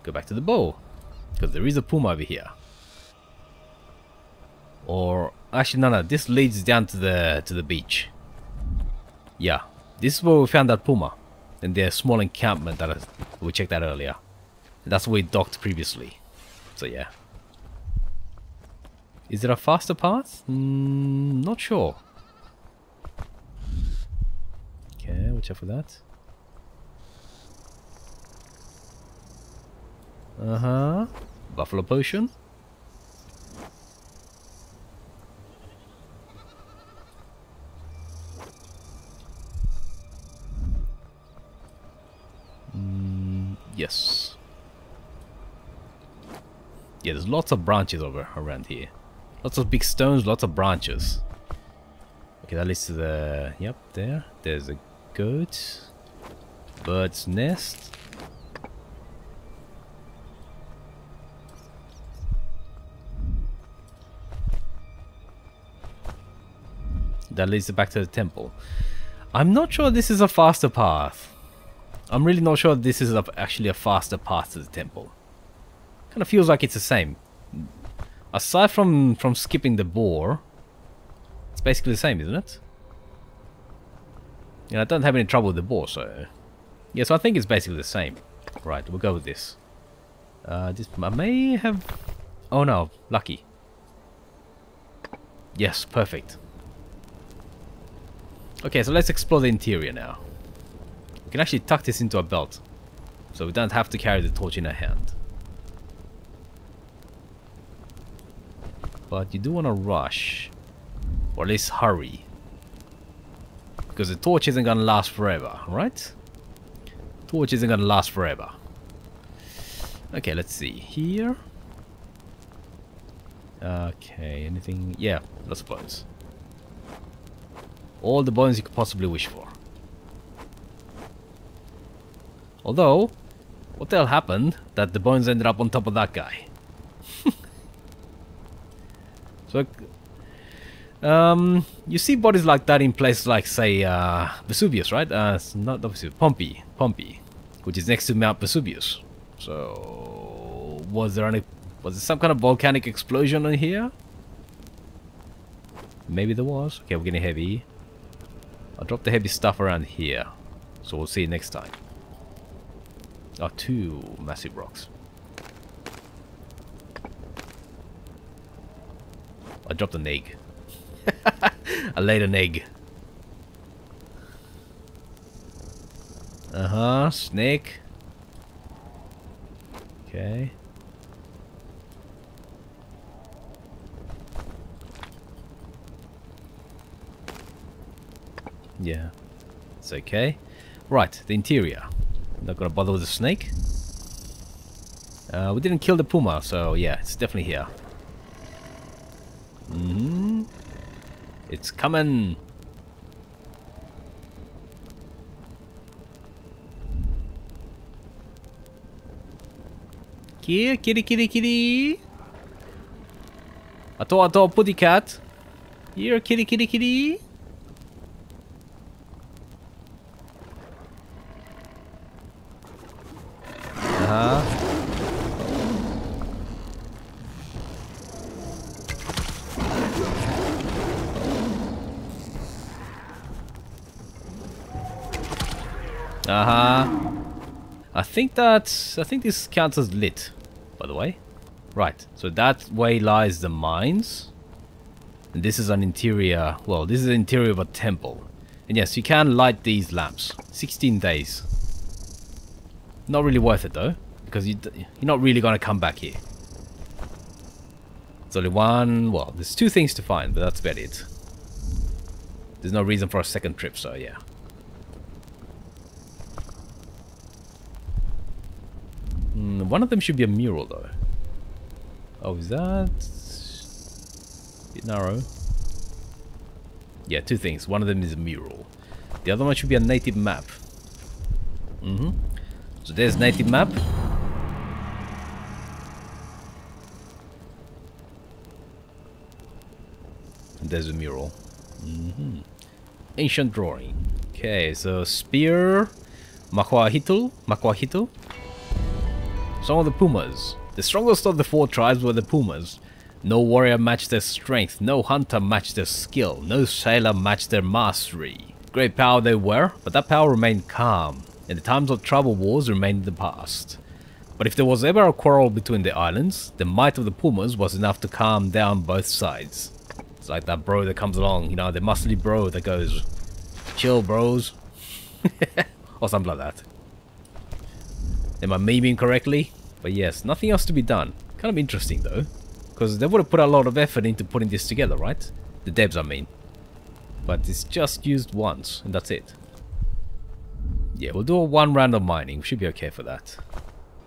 go back to the bow, because there is a puma over here. Or actually, no, this leads down to the beach. Yeah, this is where we found that puma, and their small encampment that we checked out earlier. And that's where we docked previously. So yeah. Is it a faster path? Not sure. Okay, watch out for that. Uh-huh. Buffalo potion. Yes. Yeah, there's lots of branches around here. Lots of big stones, lots of branches. Okay, that leads to the... Yep, there. There's a goat. Bird's nest. That leads back to the temple. I'm not sure this is a faster path. I'm really not sure this is actually a faster path to the temple. Kind of feels like it's the same. Aside from skipping the boar, it's basically the same, isn't it? Yeah, I don't have any trouble with the boar, so... Yeah, so I think it's basically the same. Right, we'll go with this. I may have... Oh no, lucky. Yes, perfect. Okay, so let's explore the interior now. We can actually tuck this into a belt, so we don't have to carry the torch in our hand. But you do want to rush, or at least hurry, because the torch isn't going to last forever, right? Torch isn't going to last forever. Okay, let's see. Here. Okay, anything? Yeah, lots of bones. All the bones you could possibly wish for. Although, what the hell happened that the bones ended up on top of that guy? So, you see bodies like that in places like, say, Vesuvius, right? Not Vesuvius, Pompeii, which is next to Mount Vesuvius. So, was there some kind of volcanic explosion in here? Maybe there was. Okay, we're getting heavy. I'll drop the heavy stuff around here, so we'll see you next time. Oh, 2 massive rocks. I dropped an egg. I laid an egg. Uh-huh, snake. Okay. Yeah, it's okay. Right, the interior. Not gonna bother with the snake. We didn't kill the puma, so yeah, it's definitely here. It's coming. Here, kitty, kitty, kitty. Ato, putty cat. Here, kitty, kitty, kitty. I think this counts as lit, by the way. Right, so that way lies the mines. And this is an interior, well, this is the interior of a temple. And yes, you can light these lamps. 16 days. Not really worth it though, because you're not really going to come back here. There's only one, well, there's 2 things to find, but that's about it. There's no reason for a second trip, so yeah. One of them should be a mural though. Oh, is that a bit narrow? Yeah, 2 things. One of them is a mural. The other one should be a native map. So there's native map. And there's a mural. Ancient drawing. Okay, so spear, Makwahitu. Some of the pumas. The strongest of the 4 tribes were the pumas. No warrior matched their strength, no hunter matched their skill, no sailor matched their mastery. Great power they were, but that power remained calm, and the times of trouble wars remained in the past. But if there was ever a quarrel between the islands, the might of the pumas was enough to calm down both sides. It's like that bro that comes along, you know, the muscly bro that goes, chill bros, or something like that. Am I memeing correctly? But yes, nothing else to be done. Kind of interesting though, because they would have put a lot of effort into putting this together, right? The devs, I mean. But it's just used once, and that's it. Yeah, we'll do a 1 round of mining. We should be okay for that.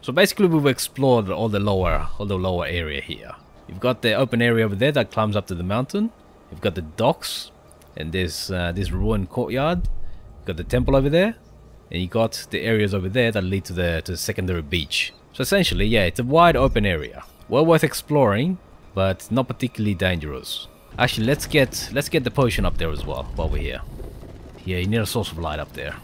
So basically, we've explored all the lower area here. You've got the open area over there that climbs up to the mountain. You've got the docks, and there's this ruined courtyard. You've got the temple over there, and you got the areas over there that lead to the secondary beach. So essentially, yeah, it's a wide open area. Well worth exploring, but not particularly dangerous. Actually, let's get the potion up there as well while we're here. Yeah, you need a source of light up there.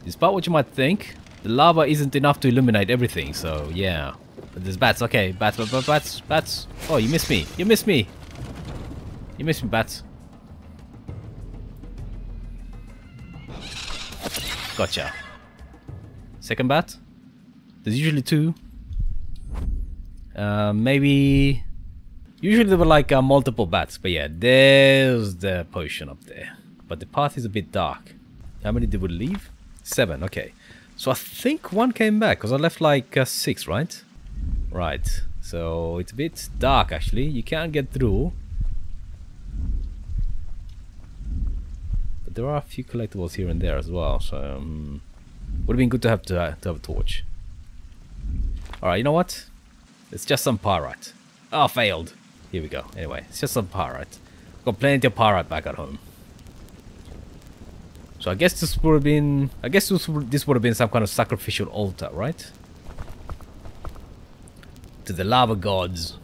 Despite what you might think, the lava isn't enough to illuminate everything, so yeah. But there's bats, okay, bats. Oh, you missed me. You missed me, bats. Gotcha. Second bat? There's usually 2. Maybe... Usually there were like multiple bats, but yeah, there's the potion up there. But the path is a bit dark. How many did we leave? 7, okay. So I think 1 came back, because I left like 6, right? Right, so it's a bit dark actually. You can't get through. But there are a few collectibles here and there as well, so... would have been good to have a torch. Alright, you know what? It's just some pyrite. Oh, failed. Here we go. Anyway, it's just some pyrite. Got plenty of pyrite back at home. So I guess this would have been... this would have been some kind of sacrificial altar, right? To the lava gods.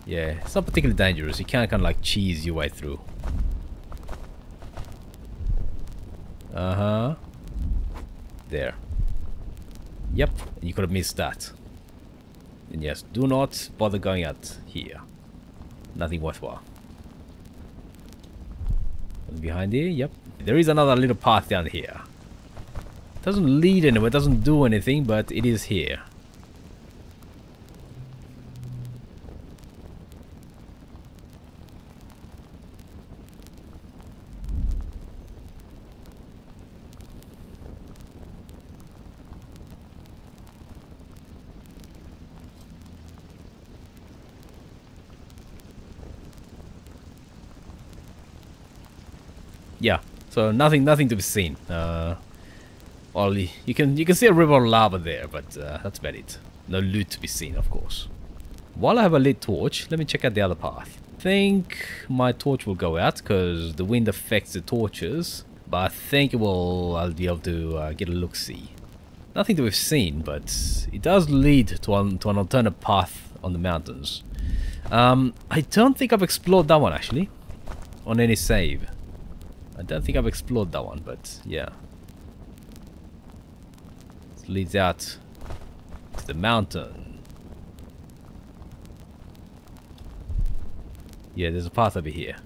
Yeah, it's not particularly dangerous. You can't kind of like cheese your way through. There. Yep, and you could have missed that. And yes, do not bother going out here. Nothing worthwhile. And behind here, yep. There is another little path down here. Doesn't lead anywhere, doesn't do anything, but it is here. Yeah, so nothing to be seen. Well, you can see a river of lava there, but that's about it. No loot to be seen, of course. While I have a lit torch, let me check out the other path. I think my torch will go out because the wind affects the torches, but I think I'll be able to get a look-see. Nothing that we've seen, but it does lead to an alternate path on the mountains. I don't think I've explored that one actually, on any save. I don't think I've explored that one, but yeah. It leads out to the mountain. Yeah, there's a path over here.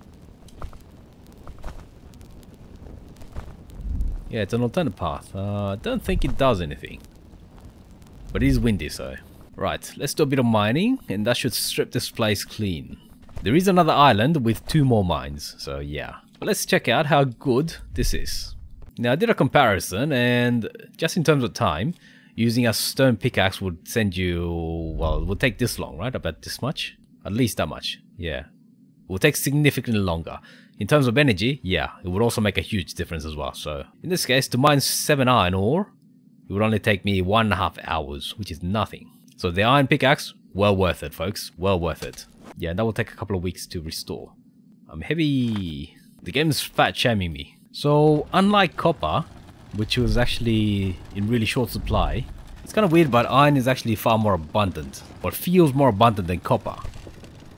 Yeah, it's an alternate path. I don't think it does anything. But it is windy, so... Right, let's do a bit of mining, and that should strip this place clean. There is another island with 2 more mines, so yeah. But let's check out how good this is. Now, I did a comparison, and just in terms of time, using a stone pickaxe would send you... Well, it would take this long, right? About this much? At least that much, yeah. It will take significantly longer. In terms of energy, yeah, it would also make a huge difference as well. So, in this case, to mine 7 iron ore, it would only take me 1.5 hours, which is nothing. So the iron pickaxe, well worth it, folks. Well worth it. Yeah, that will take a couple of weeks to restore. I'm heavy. The game's fat shaming me. So, unlike copper, which was actually in really short supply, it's kind of weird, but iron is actually far more abundant. Or feels more abundant than copper.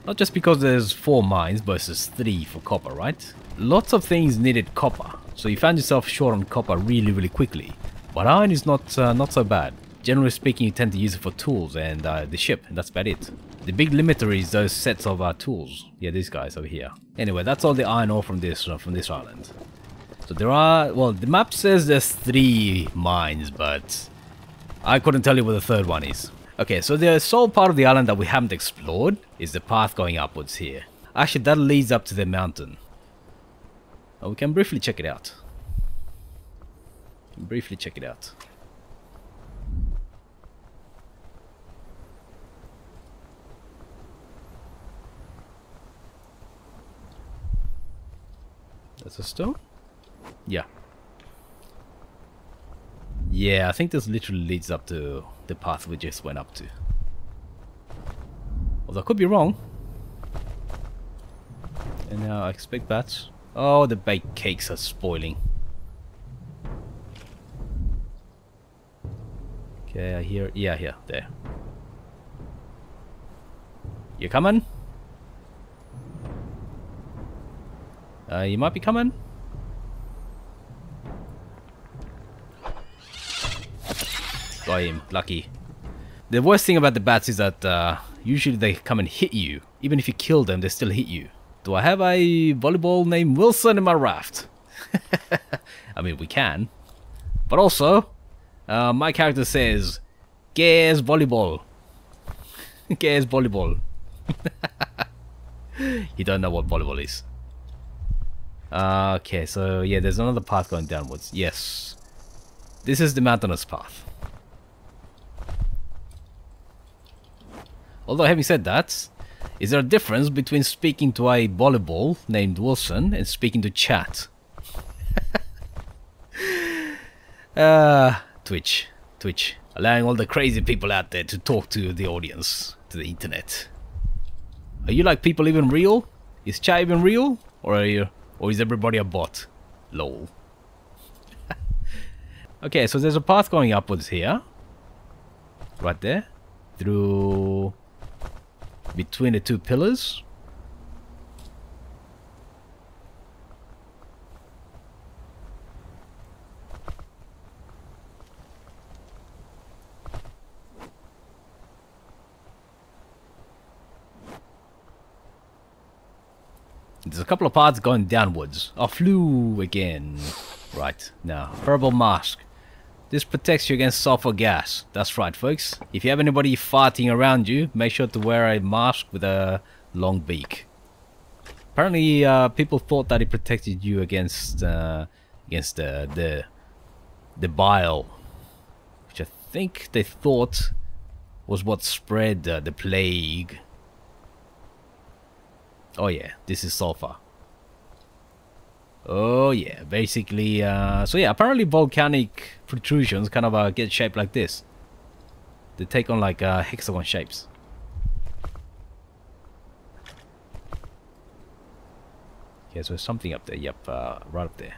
Not just because there's 4 mines versus 3 for copper, right? Lots of things needed copper, so you found yourself short on copper really quickly. But iron is not so bad. Generally speaking, you tend to use it for tools and the ship, and that's about it. The big limiter is those sets of tools. Yeah, these guys over here. Anyway, that's all the iron ore from this island. So there are, well, the map says there's 3 mines, but I couldn't tell you where the 3rd one is. Okay, so the sole part of the island that we haven't explored is the path going upwards here. Actually, that leads up to the mountain. We can briefly check it out. That's a stone? Yeah. Yeah, I think this literally leads up to the path we just went up to. Although I could be wrong. And now I expect bats. Oh, the baked cakes are spoiling. Okay, I hear... Yeah, here. There. You coming? You might be coming. Got him. Lucky. The worst thing about the bats is that usually they come and hit you. Even if you kill them, they still hit you. Do I have a volleyball named Wilson in my raft? I mean, we can. But also, my character says, "Guess volleyball." Guess volleyball. You don't know what volleyball is. Okay, so yeah, there's another path going downwards. Yes. This is the mountainous path. Although, having said that, is there a difference between speaking to a volleyball named Wilson and speaking to chat? Twitch. Allowing all the crazy people out there to talk to the audience, to the internet. Are you like people even real? Is chat even real? Or is everybody a bot? Lol. Okay, so there's a path going upwards here. Right there. Through... between the 2 pillars. There's a couple of paths going downwards. I flew again. Right, now, purple mask. This protects you against sulfur gas. That's right, folks. If you have anybody farting around you, make sure to wear a mask with a long beak. Apparently, people thought that it protected you against the bile, which I think they thought was what spread the plague. Oh yeah, this is sulfur. Oh yeah, basically, so yeah, apparently volcanic protrusions kind of get shaped like this. They take on like hexagon shapes. Okay, so there's something up there, yep, right up there.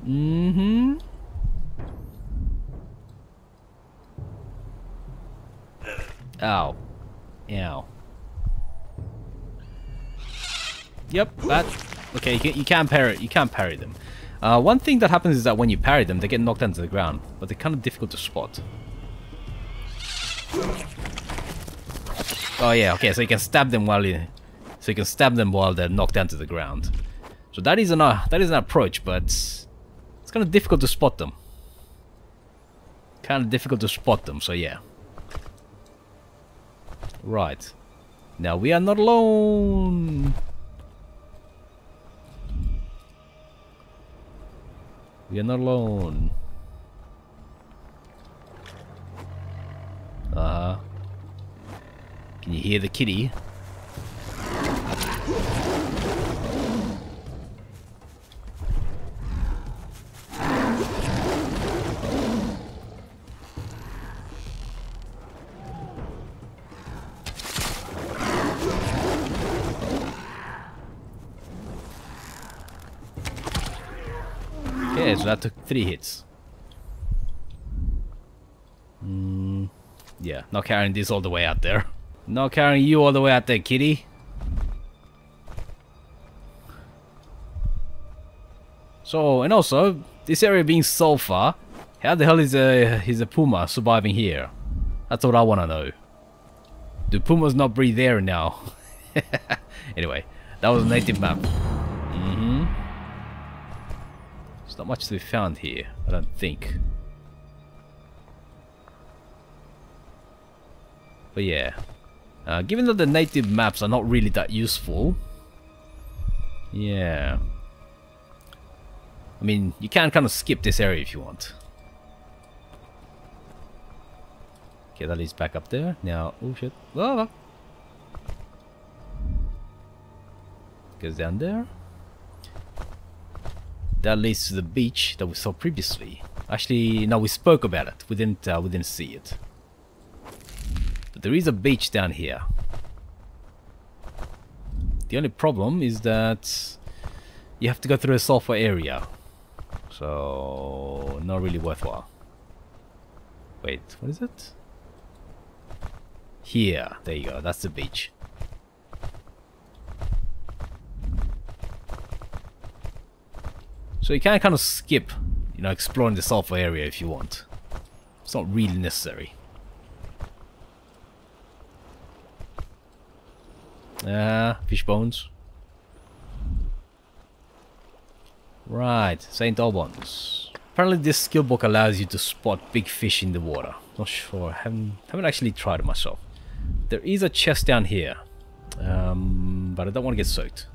Mm-hmm. Ow. Ow. Yep, that... Okay, you can't parry it. You can't parry them. One thing that happens is that when you parry them, they get knocked down to the ground. But they're kind of difficult to spot. Oh yeah, okay, so you can stab them while they're knocked down to the ground. So that is an approach, but it's kind of difficult to spot them. So yeah. Right. Now we are not alone. We are not alone. Can you hear the kitty? Okay, so that took 3 hits. Yeah, not carrying this all the way out there. Not carrying you all the way out there, kitty. So, and also, this area being so far, how the hell is a puma surviving here? That's what I want to know. Do pumas not breathe air now? Anyway, that was a native map. There's not much to be found here, I don't think. But yeah, given that the native maps are not really that useful, yeah. I mean, you can kind of skip this area if you want. Okay, that leads back up there. Now, oh shit. Ah. Goes down there. That leads to the beach that we saw previously. Actually, no, we spoke about it. We didn't see it. But there is a beach down here. The only problem is that you have to go through a sulfur area. So, not really worthwhile. Wait, what is it? Here, there you go, that's the beach. So you can kind of skip, you know, exploring the sulfur area if you want. It's not really necessary. Fish bones. Right, St. Albans. Apparently this skill book allows you to spot big fish in the water. Not sure, haven't actually tried it myself. There is a chest down here, but I don't want to get soaked.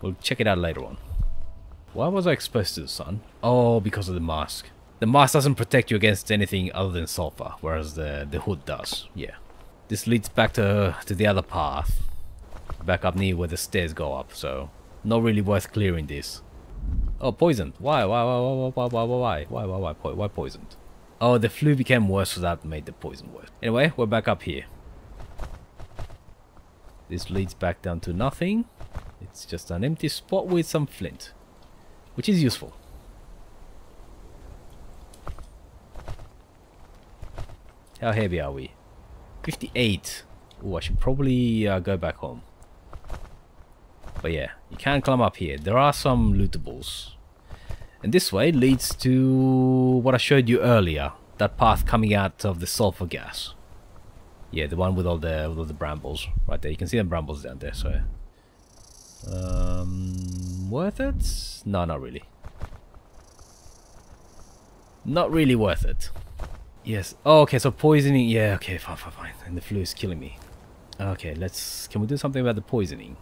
We'll check it out later on. Why was I exposed to the sun? Oh, because of the mask. The mask doesn't protect you against anything other than sulfur, whereas the hood does. Yeah. This leads back to the other path. Back up near where the stairs go up, so not really worth clearing this. Oh, poisoned. Why? Why poisoned? Oh, the flu became worse, so that made the poison worse. Anyway, we're back up here. This leads back down to nothing. It's just an empty spot with some flint, which is useful. How heavy are we? 58. Oh, I should probably go back home. But yeah, you can climb up here. There are some lootables. And this way leads to what I showed you earlier. That path coming out of the sulfur gas. Yeah, the one with all the brambles. Right there, you can see the brambles down there, so... worth it? No, not really. Not really worth it. Yes. Oh, okay, so poisoning. Yeah, okay, fine. And the flu is killing me. Okay, can we do something about the poisoning?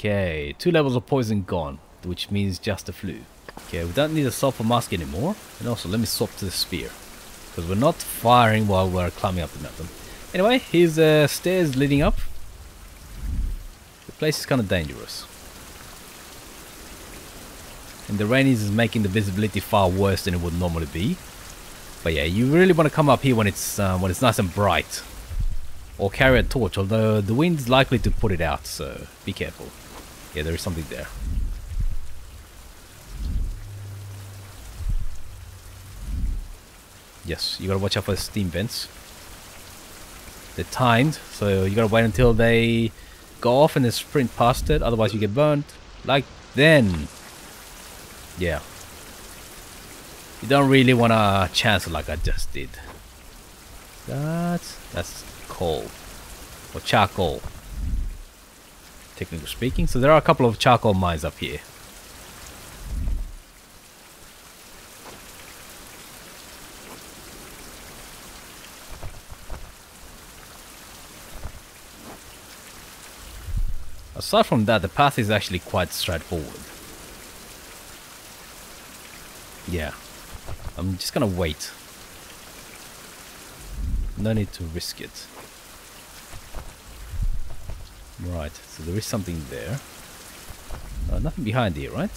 Okay, 2 levels of poison gone, which means just the flu. Okay, we don't need a sulfur mask anymore. And also, let me swap to the spear, because we're not firing while we're climbing up the mountain. Anyway, here's the stairs leading up. The place is kind of dangerous. And the rain is making the visibility far worse than it would normally be. But yeah, you really want to come up here when it's nice and bright. Or carry a torch, although the wind's likely to put it out, so be careful. Yeah, there is something there. Yes, you gotta watch out for the steam vents. They're timed, so you gotta wait until they go off and then sprint past it, otherwise you get burned. Like then. Yeah. You don't really wanna chance it like I just did. That's coal. Or charcoal. Technically speaking. So there are a couple of charcoal mines up here. Aside from that, the path is actually quite straightforward. Yeah. I'm just gonna wait. No need to risk it. Right, so there is something there. Nothing behind here, right?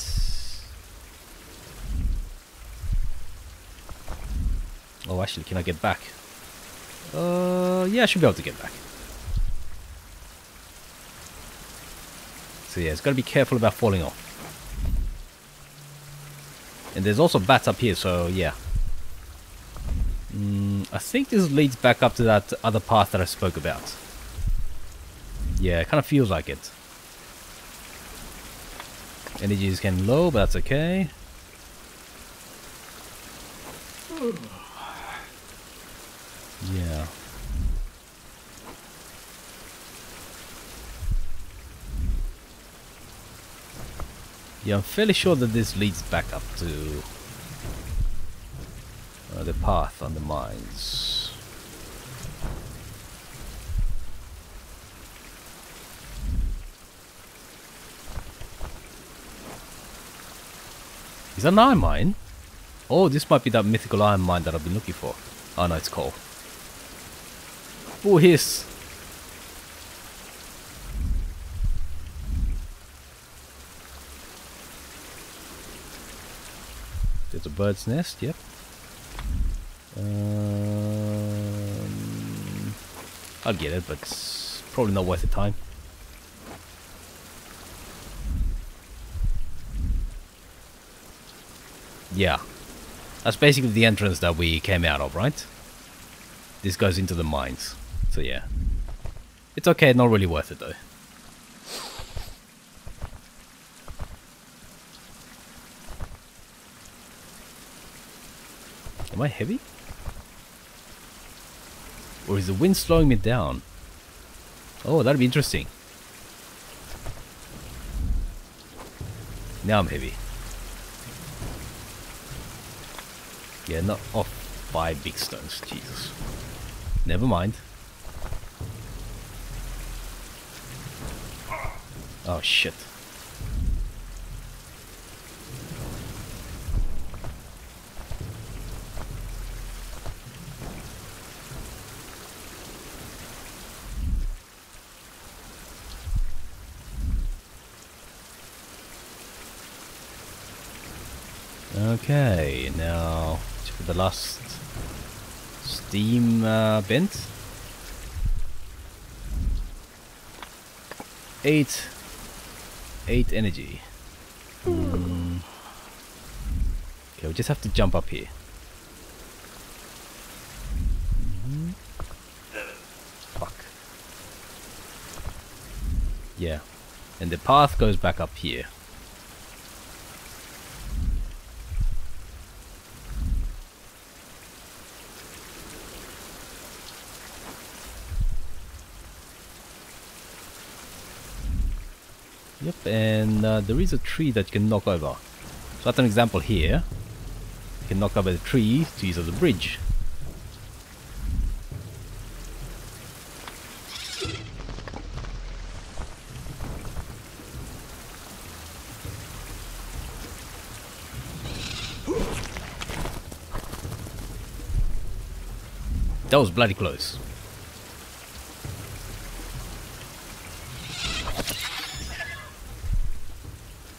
Oh, actually, can I get back? Yeah, I should be able to get back. So yeah, it's gotta be careful about falling off. And there's also bats up here, so yeah. I think this leads back up to that other path that I spoke about. Yeah, it kind of feels like it. Energy is getting low, but that's okay. Yeah. Yeah, I'm fairly sure that this leads back up to the path on the mines. Is that an iron mine? Oh, this might be that mythical iron mine that I've been looking for. Oh no, it's coal. Oh, hiss! There's a bird's nest, yep. I'll get it, but it's probably not worth the time. Yeah. That's basically the entrance that we came out of, right? This goes into the mines. So yeah. It's okay, not really worth it though. Am I heavy? Or is the wind slowing me down? Oh, that'd be interesting. Now I'm heavy. Yeah, not off 5 big stones. Jesus. Never mind. Oh shit. Okay, now check the last steam vent. 8 energy. Okay, we just have to jump up here. Fuck. Yeah, and the path goes back up here. Yep, and there is a tree that you can knock over. So that's an example here. You can knock over the tree to use as a bridge. That was bloody close.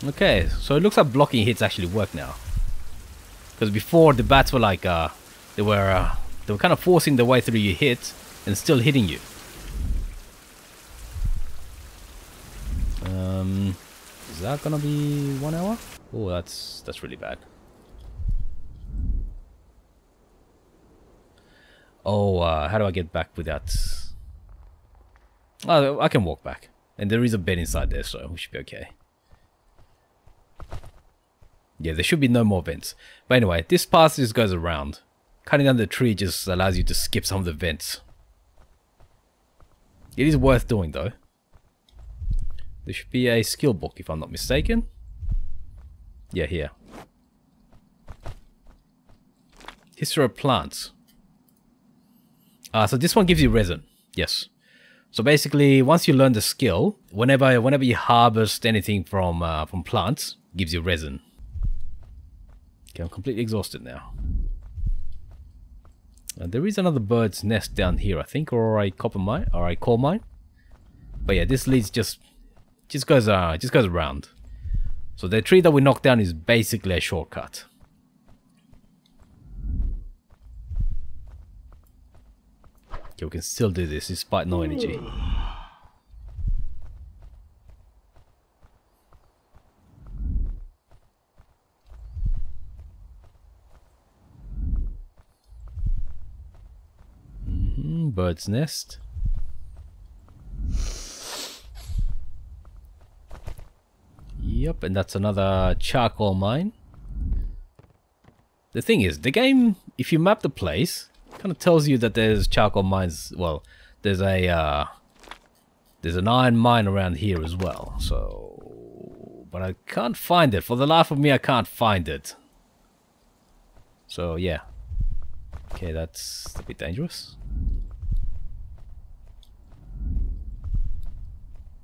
Okay, so it looks like blocking hits actually work now. Because before the bats were like, they were kind of forcing their way through your hit and still hitting you. Is that gonna be 1 hour? Oh, that's really bad. Oh, how do I get back without? Oh, I can walk back, and there is a bed inside there, so we should be okay. Yeah, there should be no more vents. But anyway, this path just goes around. Cutting down the tree just allows you to skip some of the vents. It is worth doing though. There should be a skill book if I'm not mistaken. Yeah, here. History of plants. So this one gives you resin. Yes. So basically, once you learn the skill, whenever you harvest anything from plants, it gives you resin. Okay, I'm completely exhausted now. There is another bird's nest down here, I think, or a copper mine, or a coal mine. But yeah, this leads just goes around. So the tree that we knocked down is basically a shortcut. Okay, we can still do this despite no energy. Bird's nest. Yep, and that's another charcoal mine. The thing is, the game, if you map the place, kind of tells you that there's charcoal mines. Well, there's an iron mine around here as well. So, but I can't find it. For the life of me, I can't find it. So yeah. Okay, that's a bit dangerous.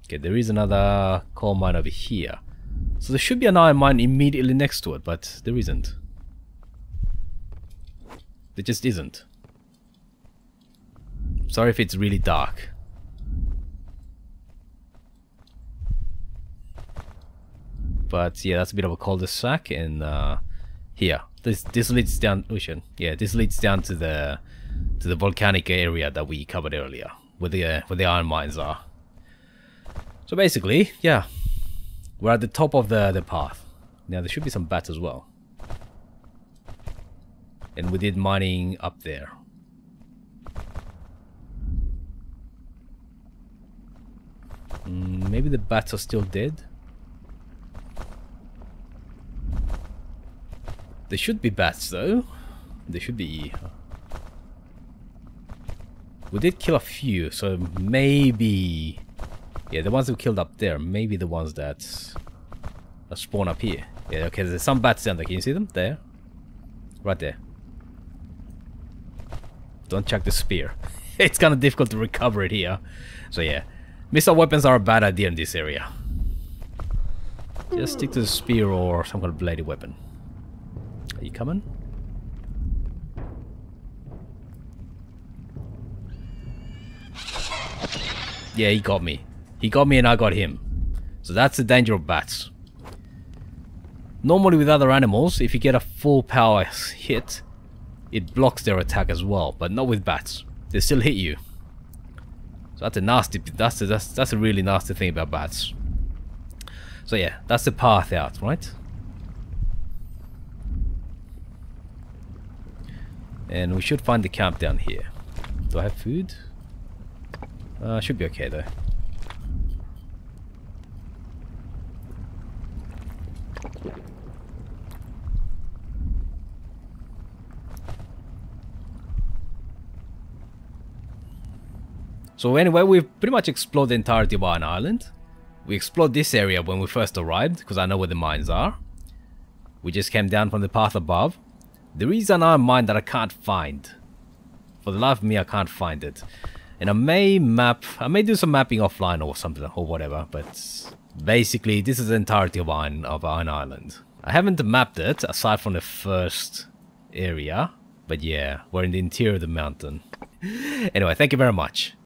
Okay, there is another coal mine over here. So there should be an iron mine immediately next to it, but there isn't. There just isn't. Sorry if it's really dark. But yeah, that's a bit of a cul-de-sac, and here, this leads down. Ocean. Yeah, this leads down to the volcanic area that we covered earlier, where the iron mines are. So basically, yeah, we're at the top of the path. Now there should be some bats as well. And we did mining up there. Maybe the bats are still dead. There should be bats though. There should be. We did kill a few, so maybe. Yeah, the ones we killed up there, maybe the ones that spawn up here. Yeah, okay, there's some bats down there. Can you see them? There. Right there. Don't chuck the spear. It's kind of difficult to recover it here. So yeah, missile weapons are a bad idea in this area. Just stick to the spear or some kind of bladed weapon. Are you coming? Yeah, he got me. He got me and I got him. So that's the danger of bats. Normally with other animals, if you get a full power hit, it blocks their attack as well, but not with bats. They still hit you. So that's a nasty, that's a really nasty thing about bats. So yeah, that's the path out, right? And we should find the camp down here. Do I have food? Should be okay though. So anyway, we've pretty much explored the entirety of Iron Island. We explored this area when we first arrived, because I know where the mines are. We just came down from the path above. There is an iron mine that I can't find. For the life of me, I can't find it. And I may do some mapping offline or something, or whatever, but basically this is the entirety of Iron Island. I haven't mapped it, aside from the first area, but yeah, we're in the interior of the mountain. Anyway, thank you very much.